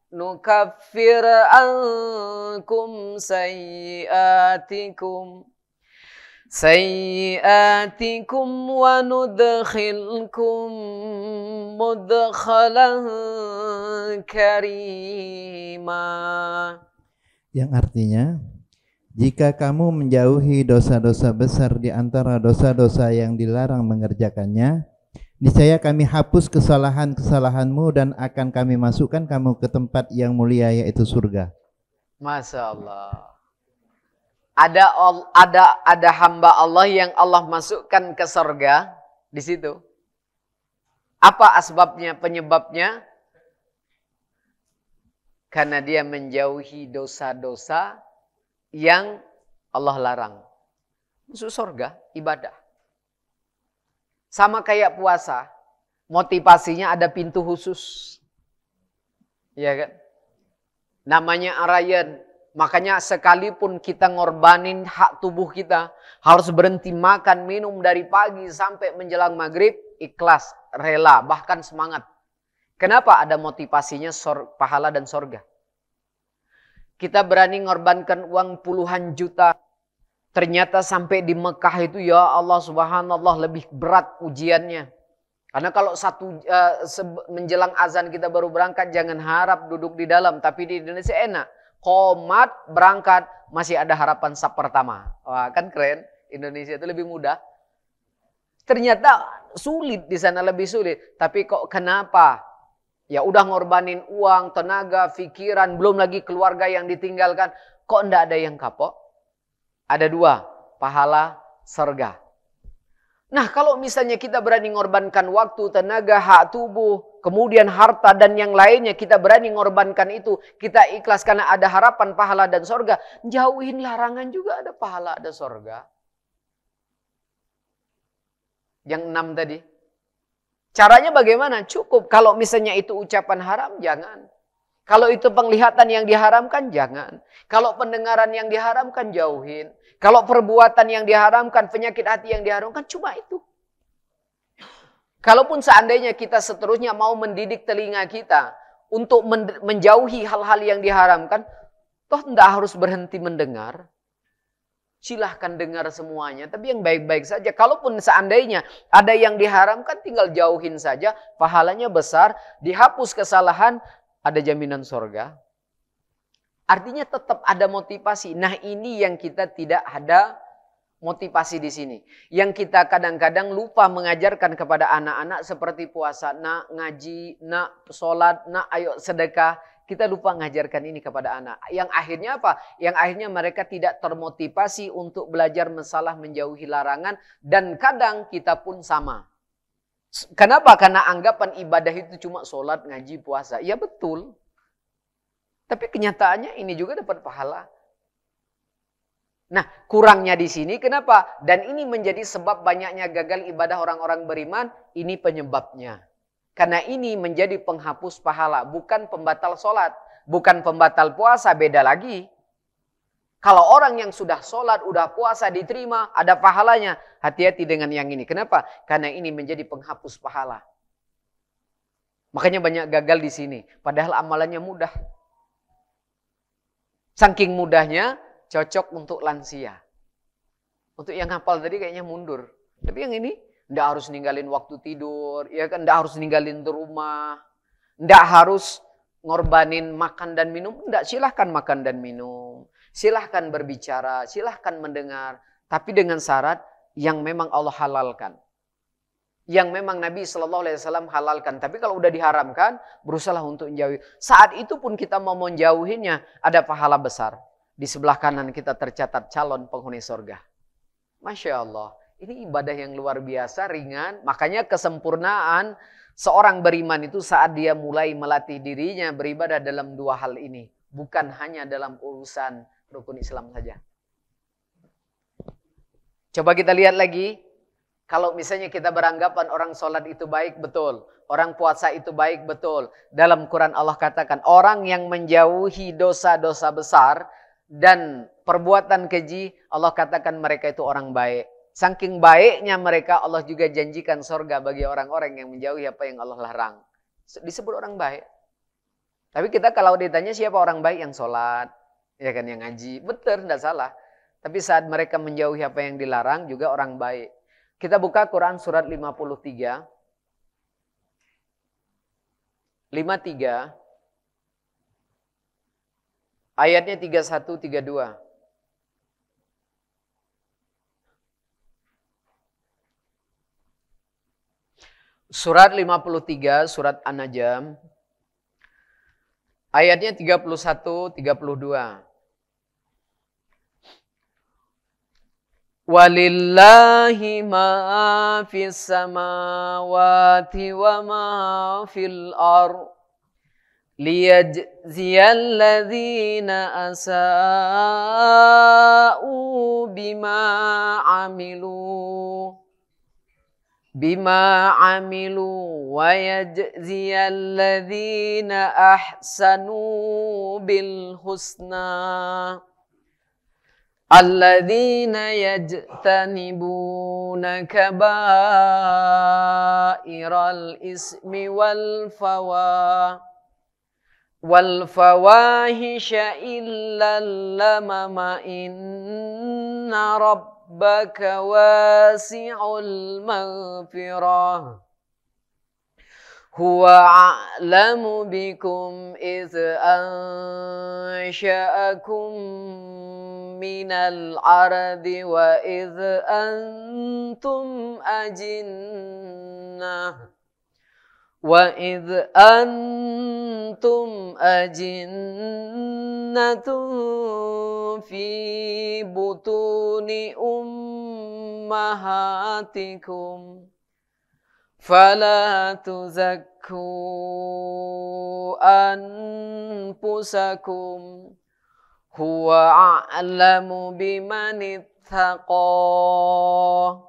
A: nukaffir ankum sayyiatikum wa nudkhilkum mudkhalan karima.
B: Yang artinya, jika kamu menjauhi dosa-dosa besar di antara dosa-dosa yang dilarang mengerjakannya, niscaya kami hapus kesalahan-kesalahanmu dan akan kami masukkan kamu ke tempat yang mulia, yaitu surga.
A: Masya Allah. Ada hamba Allah yang Allah masukkan ke surga di situ. Apa asbabnya, penyebabnya? Karena dia menjauhi dosa-dosa yang Allah larang. Masuk surga, ibadah. Sama kayak puasa. Motivasinya ada pintu khusus. Ya kan? Namanya arayan. Makanya sekalipun kita ngorbanin hak tubuh kita, harus berhenti makan, minum dari pagi sampai menjelang maghrib, ikhlas, rela, bahkan semangat. Kenapa? Ada motivasinya pahala dan surga. Kita berani ngorbankan uang puluhan juta. Ternyata sampai di Mekah itu, ya Allah subhanallah, lebih berat ujiannya. Karena kalau menjelang azan kita baru berangkat, jangan harap duduk di dalam. Tapi di Indonesia enak. Qomat berangkat, masih ada harapan saf pertama. Wah, kan keren. Indonesia itu lebih mudah. Ternyata sulit di sana, lebih sulit. Tapi kok kenapa? Ya udah ngorbanin uang, tenaga, pikiran, belum lagi keluarga yang ditinggalkan. Kok enggak ada yang kapok? Ada 2, pahala, surga. Nah, kalau misalnya kita berani ngorbankan waktu, tenaga, hak tubuh, kemudian harta dan yang lainnya, kita berani ngorbankan itu, kita ikhlas karena ada harapan pahala dan surga. Jauhin larangan juga ada pahala, ada surga. Yang 6 tadi. Caranya bagaimana? Cukup. Kalau misalnya itu ucapan haram, jangan. Kalau itu penglihatan yang diharamkan, jangan. Kalau pendengaran yang diharamkan, jauhin. Kalau perbuatan yang diharamkan, penyakit hati yang diharamkan, cuma itu. Kalaupun seandainya kita seterusnya mau mendidik telinga kita untuk menjauhi hal-hal yang diharamkan, toh tidak harus berhenti mendengar. Silahkan dengar semuanya, tapi yang baik-baik saja. Kalaupun seandainya ada yang diharamkan, tinggal jauhin saja. Pahalanya besar, dihapus kesalahan, ada jaminan surga. Artinya tetap ada motivasi. Nah, ini yang kita tidak ada motivasi di sini. Yang kita kadang-kadang lupa mengajarkan kepada anak-anak seperti puasa, nak ngaji, nak sholat, nak ayo sedekah. Kita lupa mengajarkan ini kepada anak. Yang akhirnya apa? Yang akhirnya mereka tidak termotivasi untuk belajar masalah menjauhi larangan. Dan kadang kita pun sama. Kenapa? Karena anggapan ibadah itu cuma sholat, ngaji, puasa. Ya betul. Tapi kenyataannya ini juga dapat pahala. Nah, kurangnya di sini kenapa? Dan ini menjadi sebab banyaknya gagal ibadah orang-orang beriman. Ini penyebabnya. Karena ini menjadi penghapus pahala, bukan pembatal sholat, bukan pembatal puasa, beda lagi. Kalau orang yang sudah sholat, udah puasa, diterima, ada pahalanya. Hati-hati dengan yang ini. Kenapa? Karena ini menjadi penghapus pahala. Makanya banyak gagal di sini. Padahal amalannya mudah. Saking mudahnya, cocok untuk lansia. Untuk yang hafal tadi kayaknya mundur. Tapi yang ini, nggak harus ninggalin waktu tidur. Ya kan, nggak harus ninggalin di rumah. Nggak harus ngorbanin makan dan minum. Nggak, silahkan makan dan minum. Silahkan berbicara, silahkan mendengar. Tapi dengan syarat yang memang Allah halalkan. Yang memang Nabi SAW halalkan. Tapi kalau udah diharamkan, berusaha untuk menjauhi. Saat itu pun kita mau menjauhinya, ada pahala besar. Di sebelah kanan kita tercatat calon penghuni surga. Masya Allah. Ini ibadah yang luar biasa, ringan. Makanya kesempurnaan seorang beriman itu saat dia mulai melatih dirinya beribadah dalam dua hal ini. Bukan hanya dalam urusan rukun Islam saja. Coba kita lihat lagi. Kalau misalnya kita beranggapan orang sholat itu baik, betul. Orang puasa itu baik, betul. Dalam Quran Allah katakan, orang yang menjauhi dosa-dosa besar dan perbuatan keji, Allah katakan mereka itu orang baik. Saking baiknya mereka, Allah juga janjikan surga bagi orang-orang yang menjauhi apa yang Allah larang. Disebut orang baik. Tapi kita kalau ditanya siapa orang baik, yang sholat, ya kan, yang ngaji, betul, tidak salah. Tapi saat mereka menjauhi apa yang dilarang, juga orang baik. Kita buka Quran surat 53. 53. Ayatnya 31, 32. Surat 53, surat An-Najm. Ayatnya 31, 32. Walillahi ma fis samawati wa ma fil ardh liyajziyal ladzina asa'u bima amilu wa yajziyal ladzina ahsanu bil husna alladzina yajtanibuna kabairal ismi wal fawahisha illal lamama inna rabbaka wasi'ul maghfirah huwa a'lamu bikum idh ansha'akum minal ardi wa idh antum ajinnatun fi butuni ummahatikum fala tuzakku anfusakum huwa a'lamu bimanittaqah.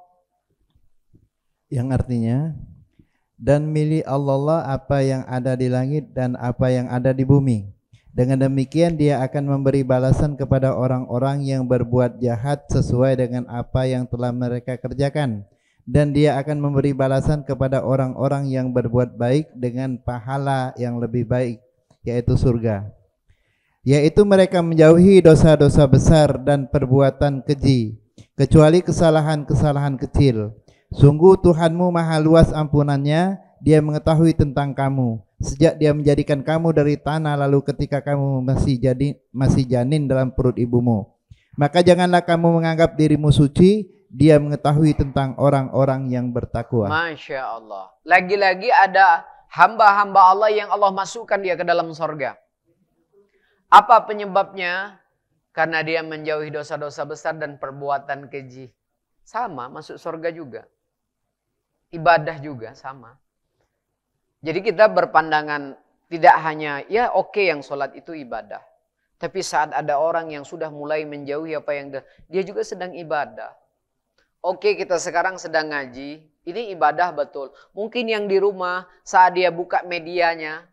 B: Yang artinya, dan milik Allah lah apa yang ada di langit dan apa yang ada di bumi. Dengan demikian dia akan memberi balasan kepada orang-orang yang berbuat jahat sesuai dengan apa yang telah mereka kerjakan. Dan dia akan memberi balasan kepada orang-orang yang berbuat baik dengan pahala yang lebih baik, yaitu surga. Yaitu mereka menjauhi dosa-dosa besar dan perbuatan keji, kecuali kesalahan-kesalahan kecil. Sungguh Tuhanmu maha luas ampunannya, dia mengetahui tentang kamu. Sejak dia menjadikan kamu dari tanah, lalu ketika kamu masih janin dalam perut ibumu. Maka janganlah kamu menganggap dirimu suci, dia mengetahui tentang orang-orang yang bertakwa.
A: Masya Allah. Lagi-lagi ada hamba-hamba Allah yang Allah masukkan dia ke dalam surga. Apa penyebabnya? Karena dia menjauhi dosa-dosa besar dan perbuatan keji. Sama, masuk surga juga. Ibadah juga sama. Jadi kita berpandangan tidak hanya, ya oke yang sholat itu ibadah. Tapi saat ada orang yang sudah mulai menjauhi apa yang dia juga sedang ibadah. Oke, kita sekarang sedang ngaji, ini ibadah betul. Mungkin yang di rumah saat dia buka medianya,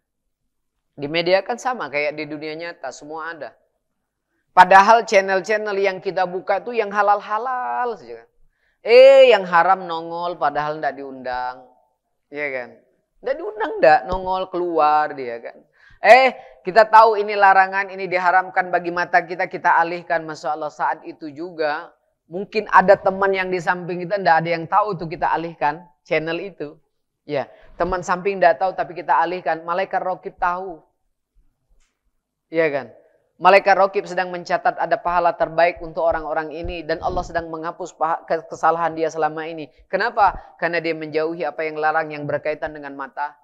A: di media kan sama kayak di dunia nyata, semua ada. Padahal channel-channel yang kita buka itu yang halal-halal saja. Yang haram nongol padahal tidak diundang. Iya kan? Tidak diundang, tidak nongol keluar dia kan. Kita tahu ini larangan, ini diharamkan bagi mata kita, kita alihkan. Masya Allah, saat itu juga mungkin ada teman yang di samping kita, tidak ada yang tahu tuh kita alihkan channel itu. Ya, teman samping tidak tahu tapi kita alihkan. Malaikat Raqib tahu. Iya kan? Malaikat Raqib sedang mencatat ada pahala terbaik untuk orang-orang ini. Dan Allah sedang menghapus kesalahan dia selama ini. Kenapa? Karena dia menjauhi apa yang larang yang berkaitan dengan mata.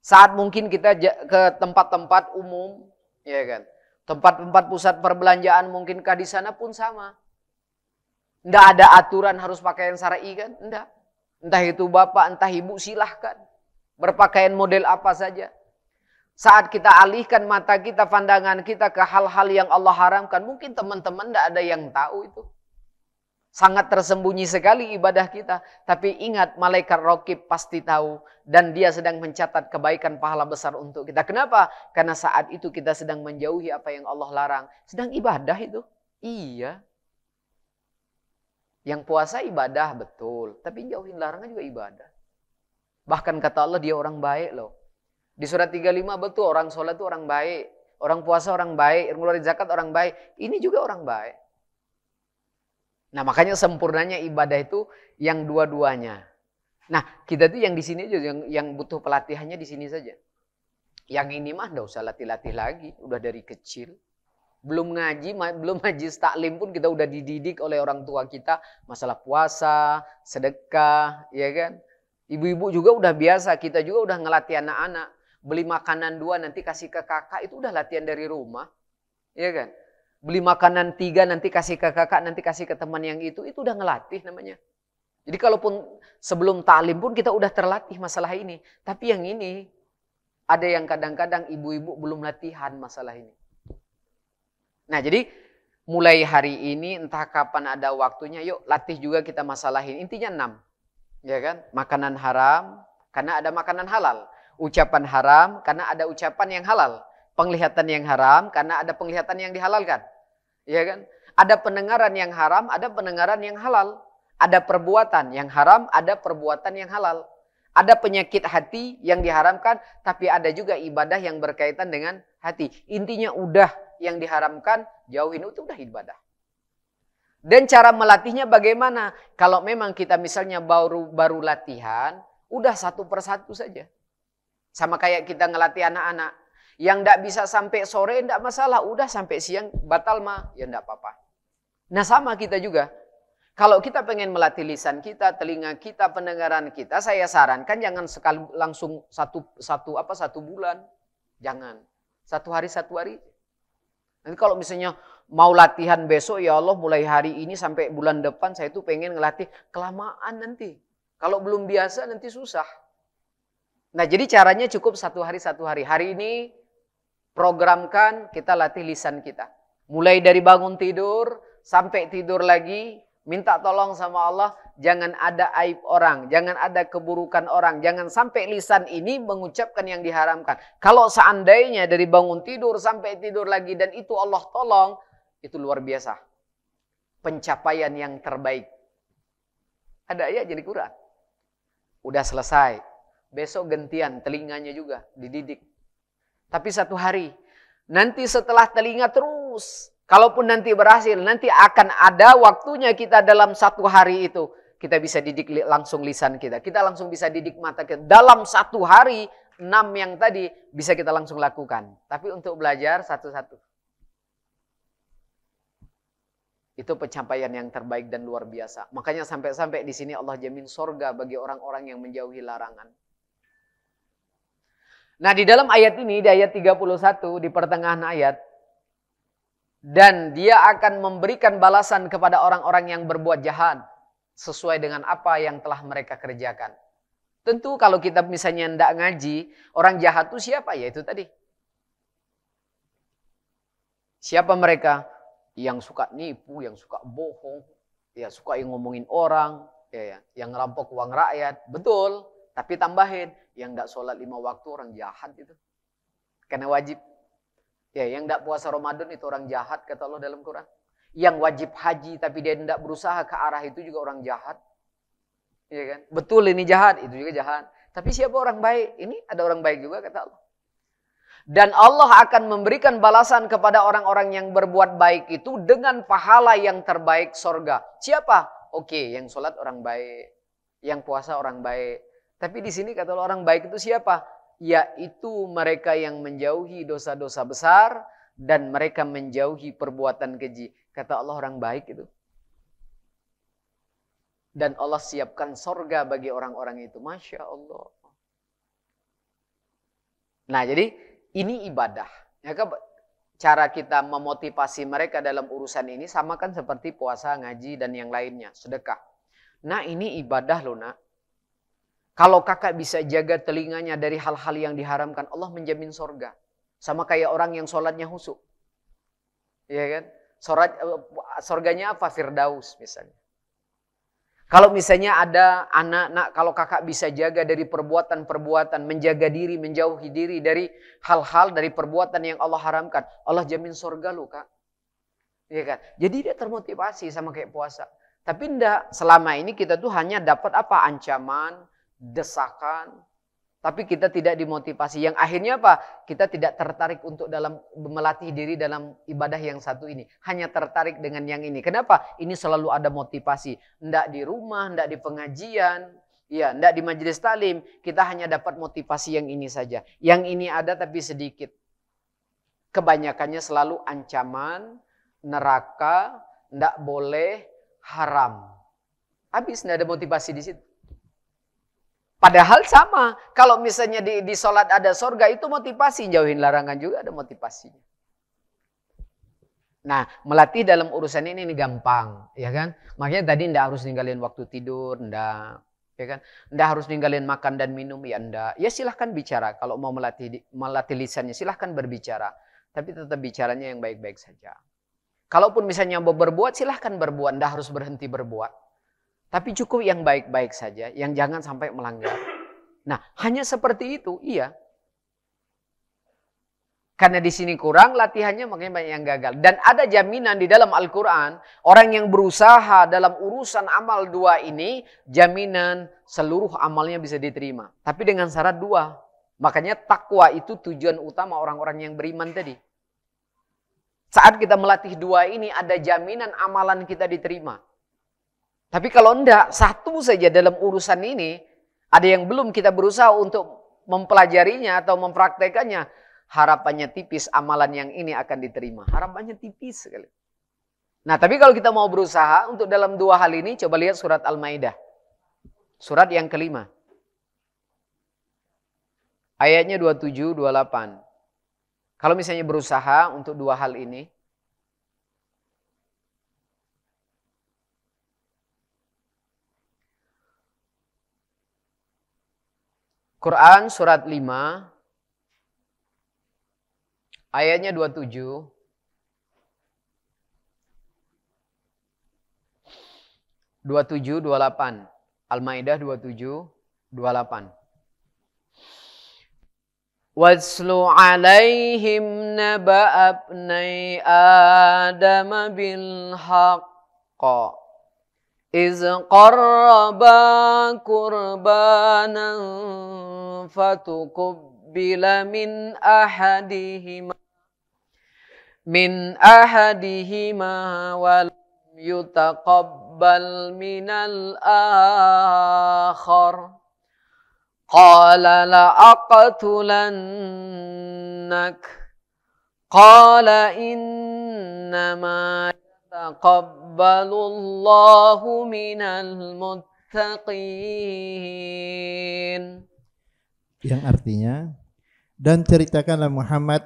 A: Saat mungkin kita ke tempat-tempat umum. Ya kan? Tempat-tempat pusat perbelanjaan mungkinkah di sana pun sama. Tidak ada aturan harus pakaian syar'i kan? Tidak. Entah itu bapak, entah ibu silahkan. Berpakaian model apa saja. Saat kita alihkan mata kita, pandangan kita ke hal-hal yang Allah haramkan, mungkin teman-teman tidak ada yang tahu itu. Sangat tersembunyi sekali ibadah kita. Tapi ingat, malaikat Raqib pasti tahu. Dan dia sedang mencatat kebaikan pahala besar untuk kita. Kenapa? Karena saat itu kita sedang menjauhi apa yang Allah larang. Sedang ibadah itu. Iya. Yang puasa ibadah, betul. Tapi jauhin larangan juga ibadah. Bahkan kata Allah, dia orang baik loh. Di surat 35 betul, orang sholat itu orang baik. Orang puasa orang baik, ngeluarin zakat orang baik. Ini juga orang baik. Nah makanya sempurnanya ibadah itu yang dua-duanya. Nah kita tuh yang di sini aja, yang butuh pelatihannya di sini saja. Yang ini mah nggak usah latih-latih lagi, udah dari kecil. Belum ngaji taklim pun kita udah dididik oleh orang tua kita. Masalah puasa, sedekah, ya kan. Ibu-ibu juga udah biasa, kita juga udah ngelatih anak-anak. Beli makanan 2 nanti kasih ke kakak, itu udah latihan dari rumah. Iya kan? Beli makanan 3 nanti kasih ke kakak, nanti kasih ke teman yang itu udah ngelatih namanya. Jadi kalaupun sebelum taklim pun kita udah terlatih masalah ini. Tapi yang ini, ada yang kadang-kadang ibu-ibu belum latihan masalah ini. Nah jadi mulai hari ini entah kapan ada waktunya, yuk latih juga kita masalah ini. Intinya 6. Ya kan? Makanan haram, karena ada makanan halal. Ucapan haram karena ada ucapan yang halal. Penglihatan yang haram karena ada penglihatan yang dihalalkan. Ya kan? Ada pendengaran yang haram, ada pendengaran yang halal. Ada perbuatan yang haram, ada perbuatan yang halal. Ada penyakit hati yang diharamkan, tapi ada juga ibadah yang berkaitan dengan hati. Intinya udah yang diharamkan, jauhin itu udah ibadah. Dan cara melatihnya bagaimana? Kalau memang kita misalnya baru latihan, udah satu persatu saja. Sama kayak kita ngelatih anak-anak. Yang tidak bisa sampai sore tidak masalah. Udah sampai siang batal mah. Ya tidak apa-apa. Nah sama kita juga. Kalau kita pengen melatih lisan kita, telinga kita, pendengaran kita. Saya sarankan jangan sekali langsung satu bulan. Jangan. Satu hari. Nanti kalau misalnya mau latihan besok. Ya Allah mulai hari ini sampai bulan depan. Saya tuh pengen ngelatih. Kelamaan nanti. Kalau belum biasa nanti susah. Nah jadi caranya cukup satu hari. Hari ini programkan kita latih lisan kita. Mulai dari bangun tidur sampai tidur lagi. Minta tolong sama Allah. Jangan ada aib orang. Jangan ada keburukan orang. Jangan sampai lisan ini mengucapkan yang diharamkan. Kalau seandainya dari bangun tidur sampai tidur lagi. Dan itu Allah tolong. Itu luar biasa. Pencapaian yang terbaik. Ada ayat jadi Quran. Udah selesai. Besok gantian telinganya juga dididik. Tapi satu hari. Nanti setelah telinga terus. Kalaupun nanti berhasil. Nanti akan ada waktunya kita dalam satu hari itu. Kita bisa didik langsung lisan kita. Kita langsung bisa didik mata kita. Dalam satu hari. 6 yang tadi bisa kita langsung lakukan. Tapi untuk belajar satu-satu. Itu pencapaian yang terbaik dan luar biasa. Makanya sampai-sampai di sini Allah jamin sorga bagi orang-orang yang menjauhi larangan. Nah di dalam ayat ini, di ayat 31, di pertengahan ayat. Dan dia akan memberikan balasan kepada orang-orang yang berbuat jahat. Sesuai dengan apa yang telah mereka kerjakan. Tentu kalau kita misalnya tidak ngaji, orang jahat itu siapa? Ya itu tadi. Siapa mereka? Yang suka nipu, yang suka bohong. Ya suka yang ngomongin orang. Yang ngerampok uang rakyat. Betul. Tapi tambahin. Yang tidak sholat 5 waktu orang jahat itu. Karena wajib. Ya, yang tidak puasa Ramadan itu orang jahat kata Allah dalam Quran. Yang wajib haji tapi dia tidak berusaha ke arah itu juga orang jahat. Ya kan? Betul ini jahat, itu juga jahat. Tapi siapa orang baik? Ini ada orang baik juga kata Allah. Dan Allah akan memberikan balasan kepada orang-orang yang berbuat baik itu dengan pahala yang terbaik sorga. Siapa? Oke, yang sholat orang baik, yang puasa orang baik. Tapi di sini kata Allah, orang baik itu siapa? Yaitu mereka yang menjauhi dosa-dosa besar dan mereka menjauhi perbuatan keji. Kata Allah, orang baik itu. Dan Allah siapkan sorga bagi orang-orang itu. Masya Allah. Nah, jadi ini ibadah. Ya, cara kita memotivasi mereka dalam urusan ini sama kan seperti puasa, ngaji, dan yang lainnya. Sedekah. Nah, ini ibadah loh, nak. Kalau kakak bisa jaga telinganya dari hal-hal yang diharamkan, Allah menjamin sorga. Sama kayak orang yang sholatnya khusyuk. Ya kan? Sorganya apa? Firdaus misalnya. Kalau misalnya ada anak, nak, kalau kakak bisa jaga dari perbuatan-perbuatan, menjaga diri, menjauhi diri dari hal-hal, dari perbuatan yang Allah haramkan, Allah jamin surga loh, Kak. Iya kan? Jadi dia termotivasi sama kayak puasa. Tapi enggak, selama ini kita tuh hanya dapat apa? Ancaman, desakan. Tapi kita tidak dimotivasi. Yang akhirnya apa? Kita tidak tertarik untuk dalam melatih diri dalam ibadah yang satu ini. Hanya tertarik dengan yang ini. Kenapa? Ini selalu ada motivasi. Ndak di rumah, ndak di pengajian, ya, ndak di majelis talim. Kita hanya dapat motivasi yang ini saja. Yang ini ada tapi sedikit. Kebanyakannya selalu ancaman, neraka, ndak boleh, haram. Habis ndak ada motivasi di situ. Padahal sama, kalau misalnya di sholat ada sorga itu motivasi, jauhin larangan juga ada motivasinya. Nah, melatih dalam urusan ini gampang, ya kan? Makanya tadi ndak harus ninggalin waktu tidur, ndak, ya kan? Ndak harus ninggalin makan dan minum, ya ndak. Ya silahkan bicara, kalau mau melatih lisannya silahkan berbicara, tapi tetap bicaranya yang baik-baik saja. Kalaupun misalnya mau berbuat, silahkan berbuat, ndak harus berhenti berbuat. Tapi cukup yang baik-baik saja, yang jangan sampai melanggar. Nah, hanya seperti itu, iya. Karena di sini kurang latihannya, makanya banyak yang gagal. Dan ada jaminan di dalam Al-Quran, orang yang berusaha dalam urusan amal dua ini, jaminan seluruh amalnya bisa diterima. Tapi dengan syarat dua. Makanya takwa itu tujuan utama orang-orang yang beriman tadi. Saat kita melatih dua ini, ada jaminan amalan kita diterima. Tapi kalau enggak, satu saja dalam urusan ini, ada yang belum kita berusaha untuk mempelajarinya atau mempraktekannya, harapannya tipis amalan yang ini akan diterima. Harapannya tipis sekali. Nah, tapi kalau kita mau berusaha untuk dalam dua hal ini, coba lihat surat Al-Maidah. Surat yang kelima. Ayatnya 27, 28. Kalau misalnya berusaha untuk dua hal ini, Quran surat 5 ayatnya 27 28. Al-Maidah 27 28. Waslu alaihim naba abnai Adam bil haqq إذ قربا قربانا فتقبل من أحدهما ولم يتقبل من الآخر قال لأقتلنك قال إنما taqabbalullahu minal muttaqin.
B: Yang artinya, dan ceritakanlah Muhammad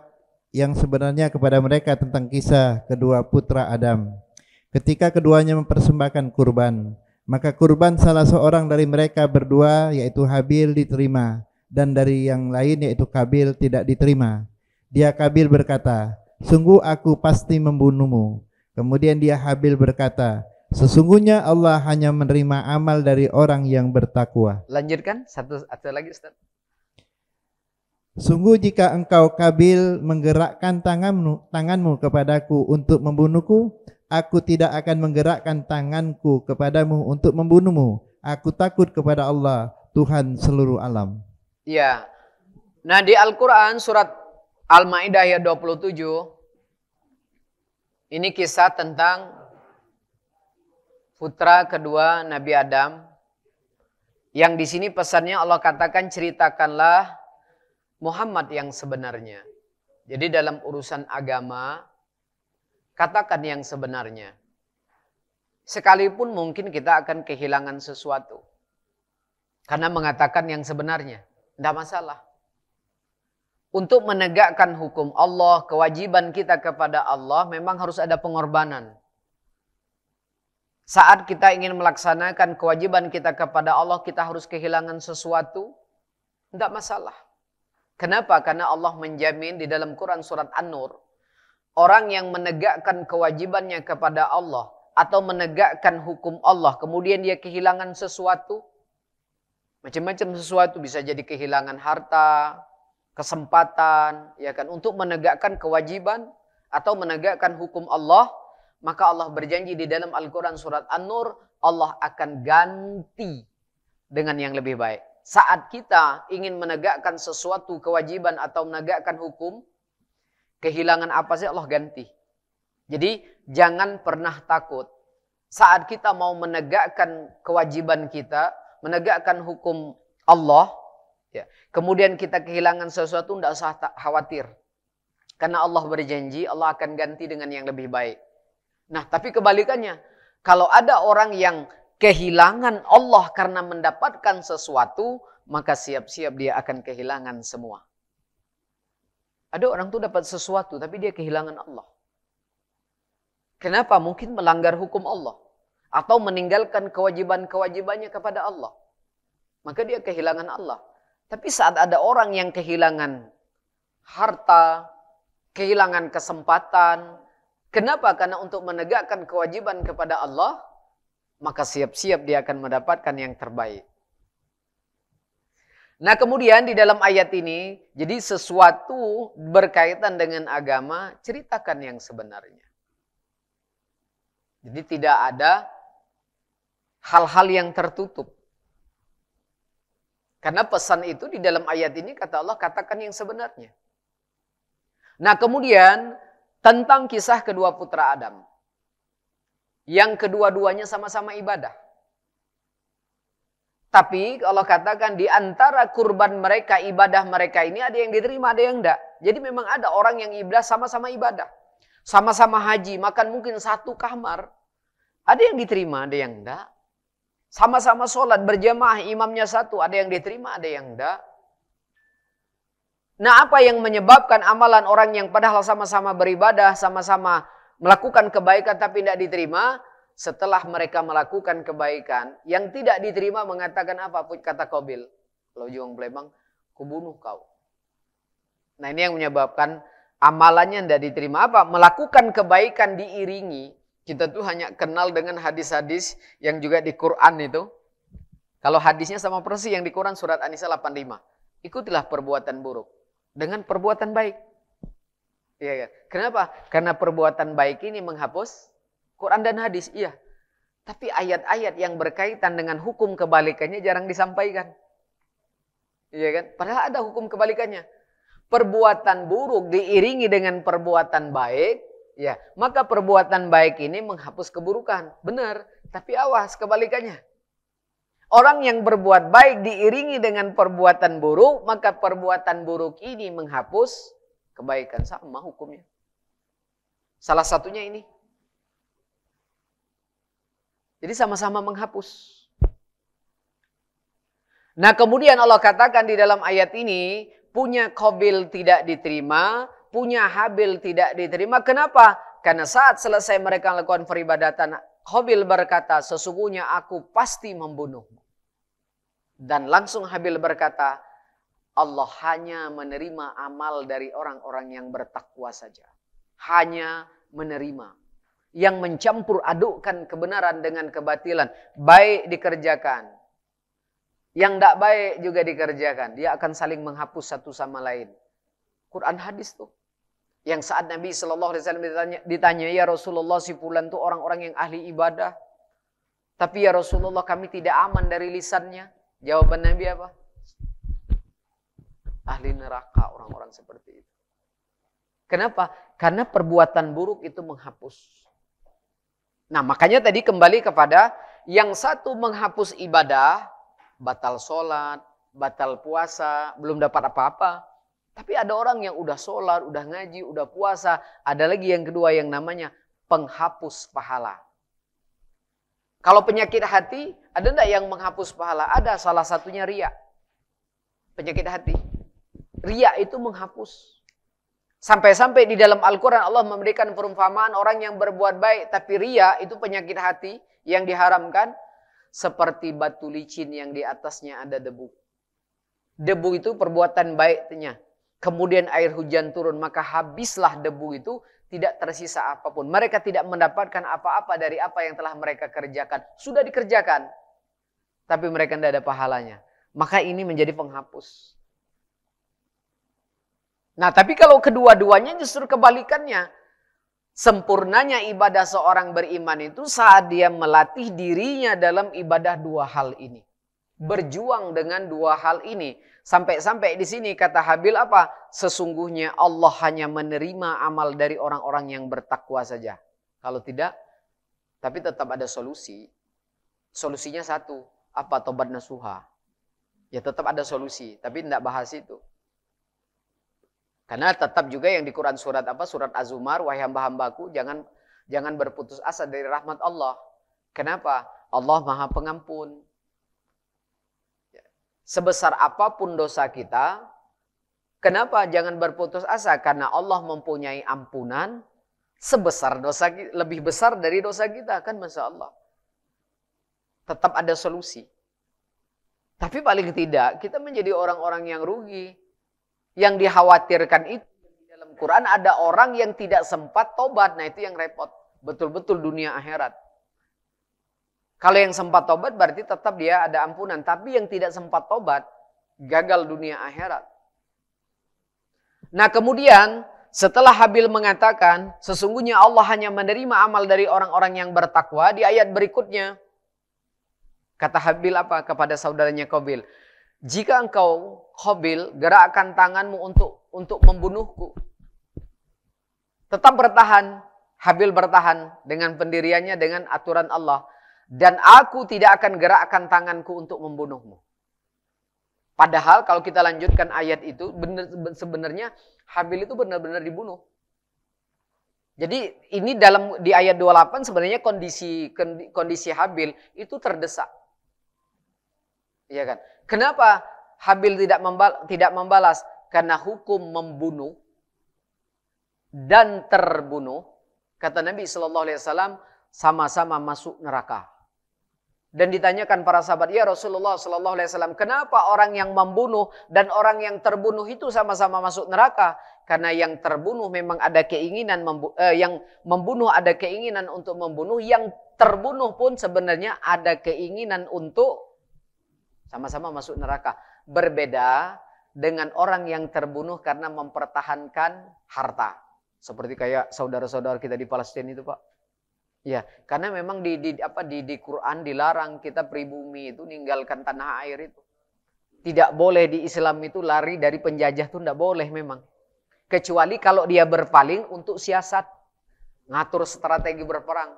B: yang sebenarnya kepada mereka tentang kisah kedua putra Adam. Ketika keduanya mempersembahkan kurban, maka kurban salah seorang dari mereka berdua yaitu Habil diterima dan dari yang lain yaitu Kabil tidak diterima. Dia Kabil berkata, "Sungguh aku pasti membunuhmu." Kemudian dia Habil berkata, sesungguhnya Allah hanya menerima amal dari orang yang bertakwa.
A: Lanjutkan satu lagi Ustaz.
B: Sungguh jika engkau Qabil menggerakkan tanganmu kepadaku untuk membunuhku, aku tidak akan menggerakkan tanganku kepadamu untuk membunuhmu. Aku takut kepada Allah, Tuhan seluruh alam.
A: Ya. Nah, di Al-Qur'an surat Al-Maidah ayat 27 ini kisah tentang putra kedua Nabi Adam. Yang di sini pesannya Allah katakan ceritakanlah Muhammad yang sebenarnya. Jadi dalam urusan agama, katakan yang sebenarnya. Sekalipun mungkin kita akan kehilangan sesuatu. Karena mengatakan yang sebenarnya. Tidak masalah. Untuk menegakkan hukum Allah, kewajiban kita kepada Allah memang harus ada pengorbanan. Saat kita ingin melaksanakan kewajiban kita kepada Allah, kita harus kehilangan sesuatu. Tidak masalah. Kenapa? Karena Allah menjamin di dalam Quran surat An-Nur, orang yang menegakkan kewajibannya kepada Allah atau menegakkan hukum Allah, kemudian dia kehilangan sesuatu, macam-macam sesuatu, bisa jadi kehilangan harta, kesempatan, ya kan, untuk menegakkan kewajiban atau menegakkan hukum Allah, maka Allah berjanji di dalam Al-Quran surat An-Nur, Allah akan ganti dengan yang lebih baik. Saat kita ingin menegakkan sesuatu kewajiban atau menegakkan hukum, kehilangan apa sih Allah ganti. Jadi jangan pernah takut. Saat kita mau menegakkan kewajiban kita, menegakkan hukum Allah, ya, kemudian kita kehilangan sesuatu, tidak usah khawatir. Karena Allah berjanji, Allah akan ganti dengan yang lebih baik. Nah, tapi kebalikannya, kalau ada orang yang kehilangan Allah karena mendapatkan sesuatu, maka siap-siap dia akan kehilangan semua. Ada orang tuh dapat sesuatu, tapi dia kehilangan Allah. Kenapa? Mungkin melanggar hukum Allah. Atau meninggalkan kewajiban-kewajibannya kepada Allah. Maka dia kehilangan Allah. Tapi saat ada orang yang kehilangan harta, kehilangan kesempatan. Kenapa? Karena untuk menegakkan kewajiban kepada Allah, maka siap-siap dia akan mendapatkan yang terbaik. Nah, kemudian di dalam ayat ini, jadi sesuatu berkaitan dengan agama, ceritakan yang sebenarnya. Jadi tidak ada hal-hal yang tertutup. Karena pesan itu di dalam ayat ini kata Allah, katakan yang sebenarnya. Nah, kemudian tentang kisah kedua putra Adam. Yang kedua-duanya sama-sama ibadah. Tapi Allah katakan di antara kurban mereka, ibadah mereka ini ada yang diterima, ada yang enggak. Jadi memang ada orang yang ibadah sama-sama ibadah. Sama-sama haji, makan mungkin satu kamar. Ada yang diterima, ada yang enggak. Sama-sama sholat berjamaah, imamnya satu, ada yang diterima, ada yang enggak. Nah, apa yang menyebabkan amalan orang yang padahal sama-sama beribadah, sama-sama melakukan kebaikan tapi tidak diterima? Setelah mereka melakukan kebaikan, yang tidak diterima mengatakan apa? Kata Qabil, kalau Juang Plebang, kubunuh kau. Nah, ini yang menyebabkan amalannya tidak diterima. Apa? Melakukan kebaikan diiringi. Kita tuh hanya kenal dengan hadis-hadis yang juga di Quran itu. Kalau hadisnya sama persis yang di Quran surat An-Nisa 85. Ikutilah perbuatan buruk dengan perbuatan baik. Iya, ya. Kenapa? Karena perbuatan baik ini menghapus Quran dan hadis, iya. Tapi ayat-ayat yang berkaitan dengan hukum kebalikannya jarang disampaikan. Iya kan? Padahal ada hukum kebalikannya. Perbuatan buruk diiringi dengan perbuatan baik, ya, maka perbuatan baik ini menghapus keburukan. Benar, tapi awas kebalikannya. Orang yang berbuat baik diiringi dengan perbuatan buruk, maka perbuatan buruk ini menghapus kebaikan. Sama hukumnya. Salah satunya ini. Jadi sama-sama menghapus. Nah, kemudian Allah katakan di dalam ayat ini, punya Qabil tidak diterima, punya Habil tidak diterima. Kenapa? Karena saat selesai mereka melakukan peribadatan, Qabil berkata, sesungguhnya aku pasti membunuhmu. Dan langsung Habil berkata, Allah hanya menerima amal dari orang-orang yang bertakwa saja. Hanya menerima. Yang mencampur adukkan kebenaran dengan kebatilan. Baik dikerjakan. yang tidak baik juga dikerjakan. Dia akan saling menghapus satu sama lain. Quran hadis tuh. Yang saat Nabi SAW ditanya, ya Rasulullah, si fulan tuh orang-orang yang ahli ibadah. Tapi ya Rasulullah, kami tidak aman dari lisannya. Jawaban Nabi apa? Ahli neraka orang-orang seperti itu. Kenapa? Karena perbuatan buruk itu menghapus. Nah, makanya tadi kembali kepada yang satu menghapus ibadah, batal sholat, batal puasa, belum dapat apa-apa. Tapi ada orang yang udah sholat, udah ngaji, udah puasa. Ada lagi yang kedua yang namanya penghapus pahala. Kalau penyakit hati, ada enggak yang menghapus pahala? Ada, salah satunya riya. Penyakit hati. Riya itu menghapus. Sampai-sampai di dalam Al-Quran Allah memberikan perumpamaan orang yang berbuat baik. Tapi riya itu penyakit hati yang diharamkan. Seperti batu licin yang di atasnya ada debu. Debu itu perbuatan baiknya. Kemudian air hujan turun, maka habislah debu itu, tidak tersisa apapun. Mereka tidak mendapatkan apa-apa dari apa yang telah mereka kerjakan. Sudah dikerjakan, tapi mereka tidak ada pahalanya. Maka ini menjadi penghapus. Nah, tapi kalau kedua-duanya justru kebalikannya. Sempurnanya ibadah seorang beriman itu saat dia melatih dirinya dalam ibadah dua hal ini. Berjuang dengan dua hal ini. Sampai-sampai di sini kata Habil apa? Sesungguhnya Allah hanya menerima amal dari orang-orang yang bertakwa saja. Kalau tidak, tapi tetap ada solusi. Solusinya satu. Apa? Tobat nasuha. Ya tetap ada solusi. Tapi tidak bahas itu. Karena tetap juga yang di Quran surat apa? Surat Az-Zumar, wahai hamba-hambaku, jangan berputus asa dari rahmat Allah. Kenapa? Allah Maha Pengampun. Sebesar apapun dosa kita, kenapa jangan berputus asa? Karena Allah mempunyai ampunan sebesar dosa, lebih besar dari dosa kita, kan, Masya Allah. Tetap ada solusi. Tapi paling tidak kita menjadi orang-orang yang rugi. Yang dikhawatirkan itu di dalam Quran ada orang yang tidak sempat tobat. Nah, itu yang repot. Betul-betul dunia akhirat. Kalau yang sempat tobat berarti tetap dia ada ampunan. Tapi yang tidak sempat tobat, gagal dunia akhirat. Nah, kemudian setelah Habil mengatakan, sesungguhnya Allah hanya menerima amal dari orang-orang yang bertakwa, di ayat berikutnya, kata Habil apa kepada saudaranya Qabil? Jika engkau, Qabil, gerakkan tanganmu untuk membunuhku. Tetap bertahan. Habil bertahan dengan pendiriannya, dengan aturan Allah. Dan aku tidak akan gerakkan tanganku untuk membunuhmu. Padahal kalau kita lanjutkan ayat itu, sebenarnya Habil itu benar-benar dibunuh. Jadi ini di ayat 28 sebenarnya kondisi Habil itu terdesak. Iya kan? Kenapa Habil tidak membalas? Karena hukum membunuh dan terbunuh, kata Nabi SAW, sama-sama masuk neraka. Dan ditanyakan para sahabat, ya Rasulullah SAW, kenapa orang yang membunuh dan orang yang terbunuh itu sama-sama masuk neraka? Karena yang terbunuh memang ada keinginan, yang membunuh ada keinginan untuk membunuh, yang terbunuh pun sebenarnya ada keinginan untuk sama-sama masuk neraka. Berbeda dengan orang yang terbunuh karena mempertahankan harta. Seperti kayak saudara-saudara kita di Palestina itu, Pak. Ya, karena memang di Quran dilarang kita pribumi itu ninggalkan tanah air itu. Tidak boleh di Islam itu lari dari penjajah itu, tidak boleh memang. Kecuali kalau dia berpaling untuk siasat, ngatur strategi berperang.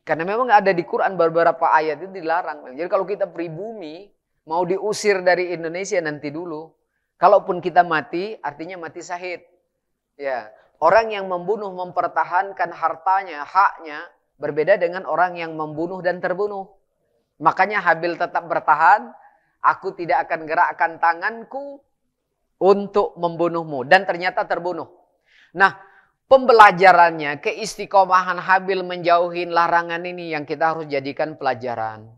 A: Karena memang ada di Quran beberapa ayat itu dilarang. Jadi kalau kita pribumi mau diusir dari Indonesia nanti dulu, kalaupun kita mati, artinya mati syahid. Ya. Orang yang membunuh mempertahankan hartanya, haknya, berbeda dengan orang yang membunuh dan terbunuh. Makanya Habil tetap bertahan, aku tidak akan gerakkan tanganku untuk membunuhmu. Dan ternyata terbunuh. Nah, pembelajarannya, keistiqomahan Habil menjauhin larangan ini yang kita harus jadikan pelajaran.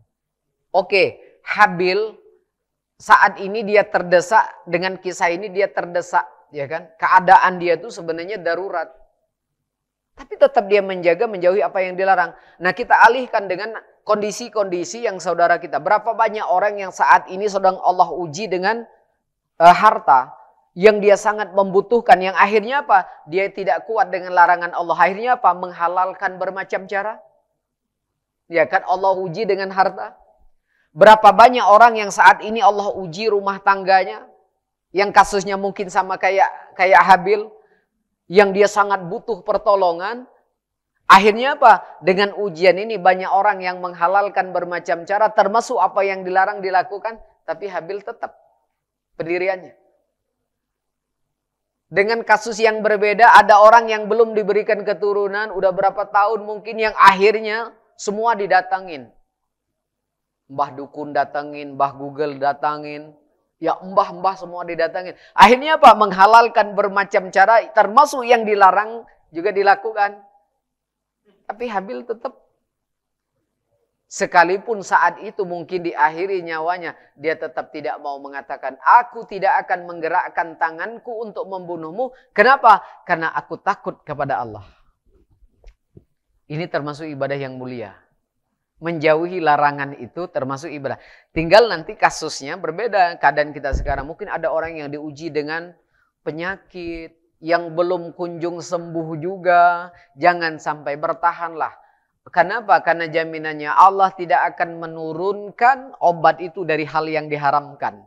A: Oke, Habil saat ini dia terdesak, dengan kisah ini dia terdesak. Ya kan? Keadaan dia itu sebenarnya darurat. Tapi tetap dia menjauhi apa yang dilarang. Nah, kita alihkan dengan kondisi-kondisi yang saudara kita. Berapa banyak orang yang saat ini sedang Allah uji dengan harta yang dia sangat membutuhkan, yang akhirnya apa? Dia tidak kuat dengan larangan Allah. Akhirnya apa? Menghalalkan bermacam cara. Ya kan, Allah uji dengan harta. Berapa banyak orang yang saat ini Allah uji rumah tangganya, yang kasusnya mungkin sama kayak Habil, yang dia sangat butuh pertolongan. Akhirnya apa? Dengan ujian ini banyak orang yang menghalalkan bermacam cara, termasuk apa yang dilarang dilakukan, tapi Habil tetap pendiriannya. Dengan kasus yang berbeda, ada orang yang belum diberikan keturunan, udah berapa tahun mungkin, yang akhirnya semua didatangin. Mbah dukun datangin, mbah Google datangin, ya mbah-mbah semua didatangin. Akhirnya apa? Menghalalkan bermacam cara, termasuk yang dilarang juga dilakukan. Tapi Habil tetap, sekalipun saat itu mungkin diakhiri nyawanya, dia tetap tidak mau mengatakan, aku tidak akan menggerakkan tanganku untuk membunuhmu. Kenapa? Karena aku takut kepada Allah. Ini termasuk ibadah yang mulia. Menjauhi larangan itu termasuk ibadah. Tinggal nanti kasusnya berbeda. Keadaan kita sekarang, mungkin ada orang yang diuji dengan penyakit yang belum kunjung sembuh juga. Jangan sampai, bertahanlah. Kenapa? Karena jaminannya Allah tidak akan menurunkan obat itu dari hal yang diharamkan.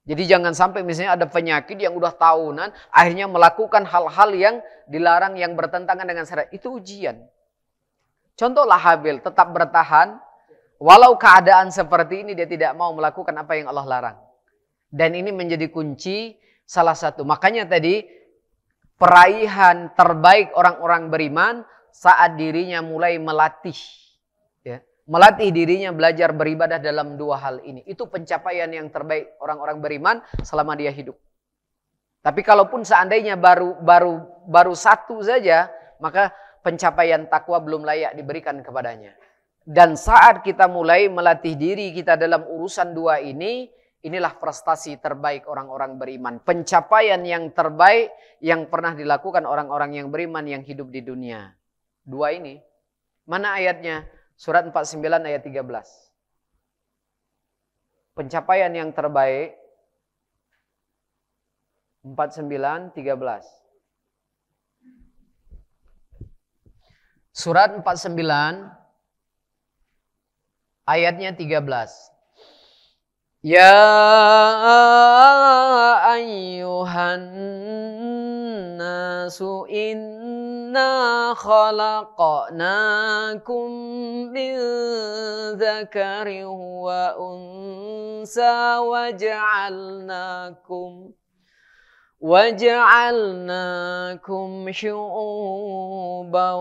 A: Jadi jangan sampai misalnya ada penyakit yang udah tahunan, akhirnya melakukan hal-hal yang dilarang, yang bertentangan dengan syariat. Itu ujian. Contohlah Habil tetap bertahan, walau keadaan seperti ini dia tidak mau melakukan apa yang Allah larang. Dan ini menjadi kunci salah satu. Makanya tadi peraihan terbaik orang-orang beriman saat dirinya mulai melatih. Ya, melatih dirinya belajar beribadah dalam dua hal ini. Itu pencapaian yang terbaik orang-orang beriman selama dia hidup. Tapi kalaupun seandainya baru satu saja, maka pencapaian takwa belum layak diberikan kepadanya. Dan saat kita mulai melatih diri kita dalam urusan dua ini, inilah prestasi terbaik orang-orang beriman. Pencapaian yang terbaik yang pernah dilakukan orang-orang yang beriman yang hidup di dunia. Dua ini. Mana ayatnya? Surat 49 ayat 13. Pencapaian yang terbaik 49, 13. Surat 49 ayatnya 13. Ya ayyuhan nasu inna khalaqnakum min dzakarin wa unsa وَجَعَلْنَاكُمْ شُعُوبًا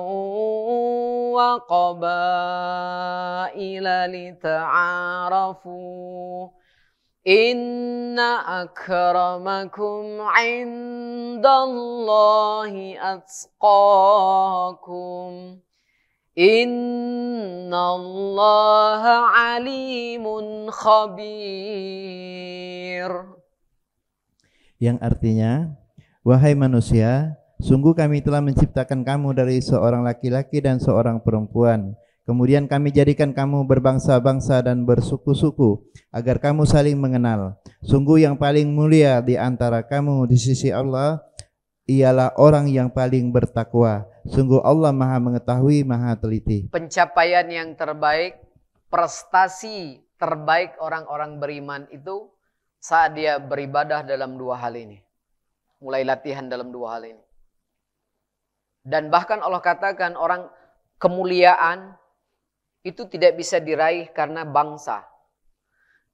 A: وَقَبَائِلَ لِتَعَارَفُوا إِنَّ أَكْرَمَكُمْ عِندَ اللَّهِ أَتْقَاكُمْ إِنَّ اللَّهَ عَلِيمٌ خَبِيرٌ.
B: Yang artinya, wahai manusia, sungguh kami telah menciptakan kamu dari seorang laki-laki dan seorang perempuan. Kemudian kami jadikan kamu berbangsa-bangsa dan bersuku-suku, agar kamu saling mengenal. Sungguh yang paling mulia di antara kamu di sisi Allah, ialah orang yang paling bertakwa. Sungguh Allah Maha Mengetahui, Maha Teliti.
A: Pencapaian yang terbaik, prestasi terbaik orang-orang beriman itu saat dia beribadah dalam dua hal ini. Mulai latihan dalam dua hal ini. Dan bahkan Allah katakan orang kemuliaan itu tidak bisa diraih karena bangsa.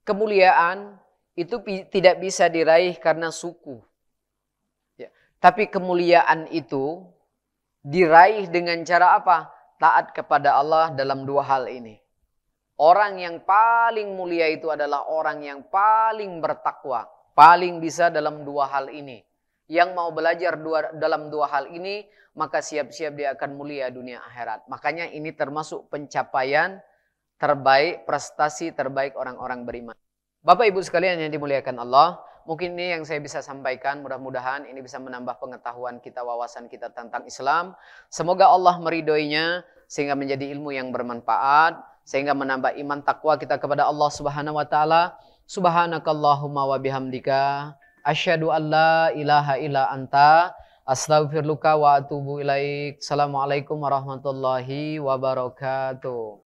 A: Kemuliaan itu tidak bisa diraih karena suku. Ya. Tapi kemuliaan itu diraih dengan cara apa? Taat kepada Allah dalam dua hal ini. Orang yang paling mulia itu adalah orang yang paling bertakwa. Paling bisa dalam dua hal ini. Yang mau belajar dalam dua hal ini, maka siap-siap dia akan mulia dunia akhirat. Makanya ini termasuk pencapaian terbaik, prestasi terbaik orang-orang beriman. Bapak Ibu sekalian yang dimuliakan Allah, mungkin ini yang saya bisa sampaikan. Mudah-mudahan ini bisa menambah pengetahuan kita, wawasan kita tentang Islam. Semoga Allah meridhoinya sehingga menjadi ilmu yang bermanfaat. sehingga menambah iman takwa kita kepada Allah Subhanahu wa taala. Subhanakallahumma wa bihamdika asyhadu an la ilaha illa anta astaghfiruka wa atubu ilaik. Assalamualaikum warahmatullahi wabarakatuh.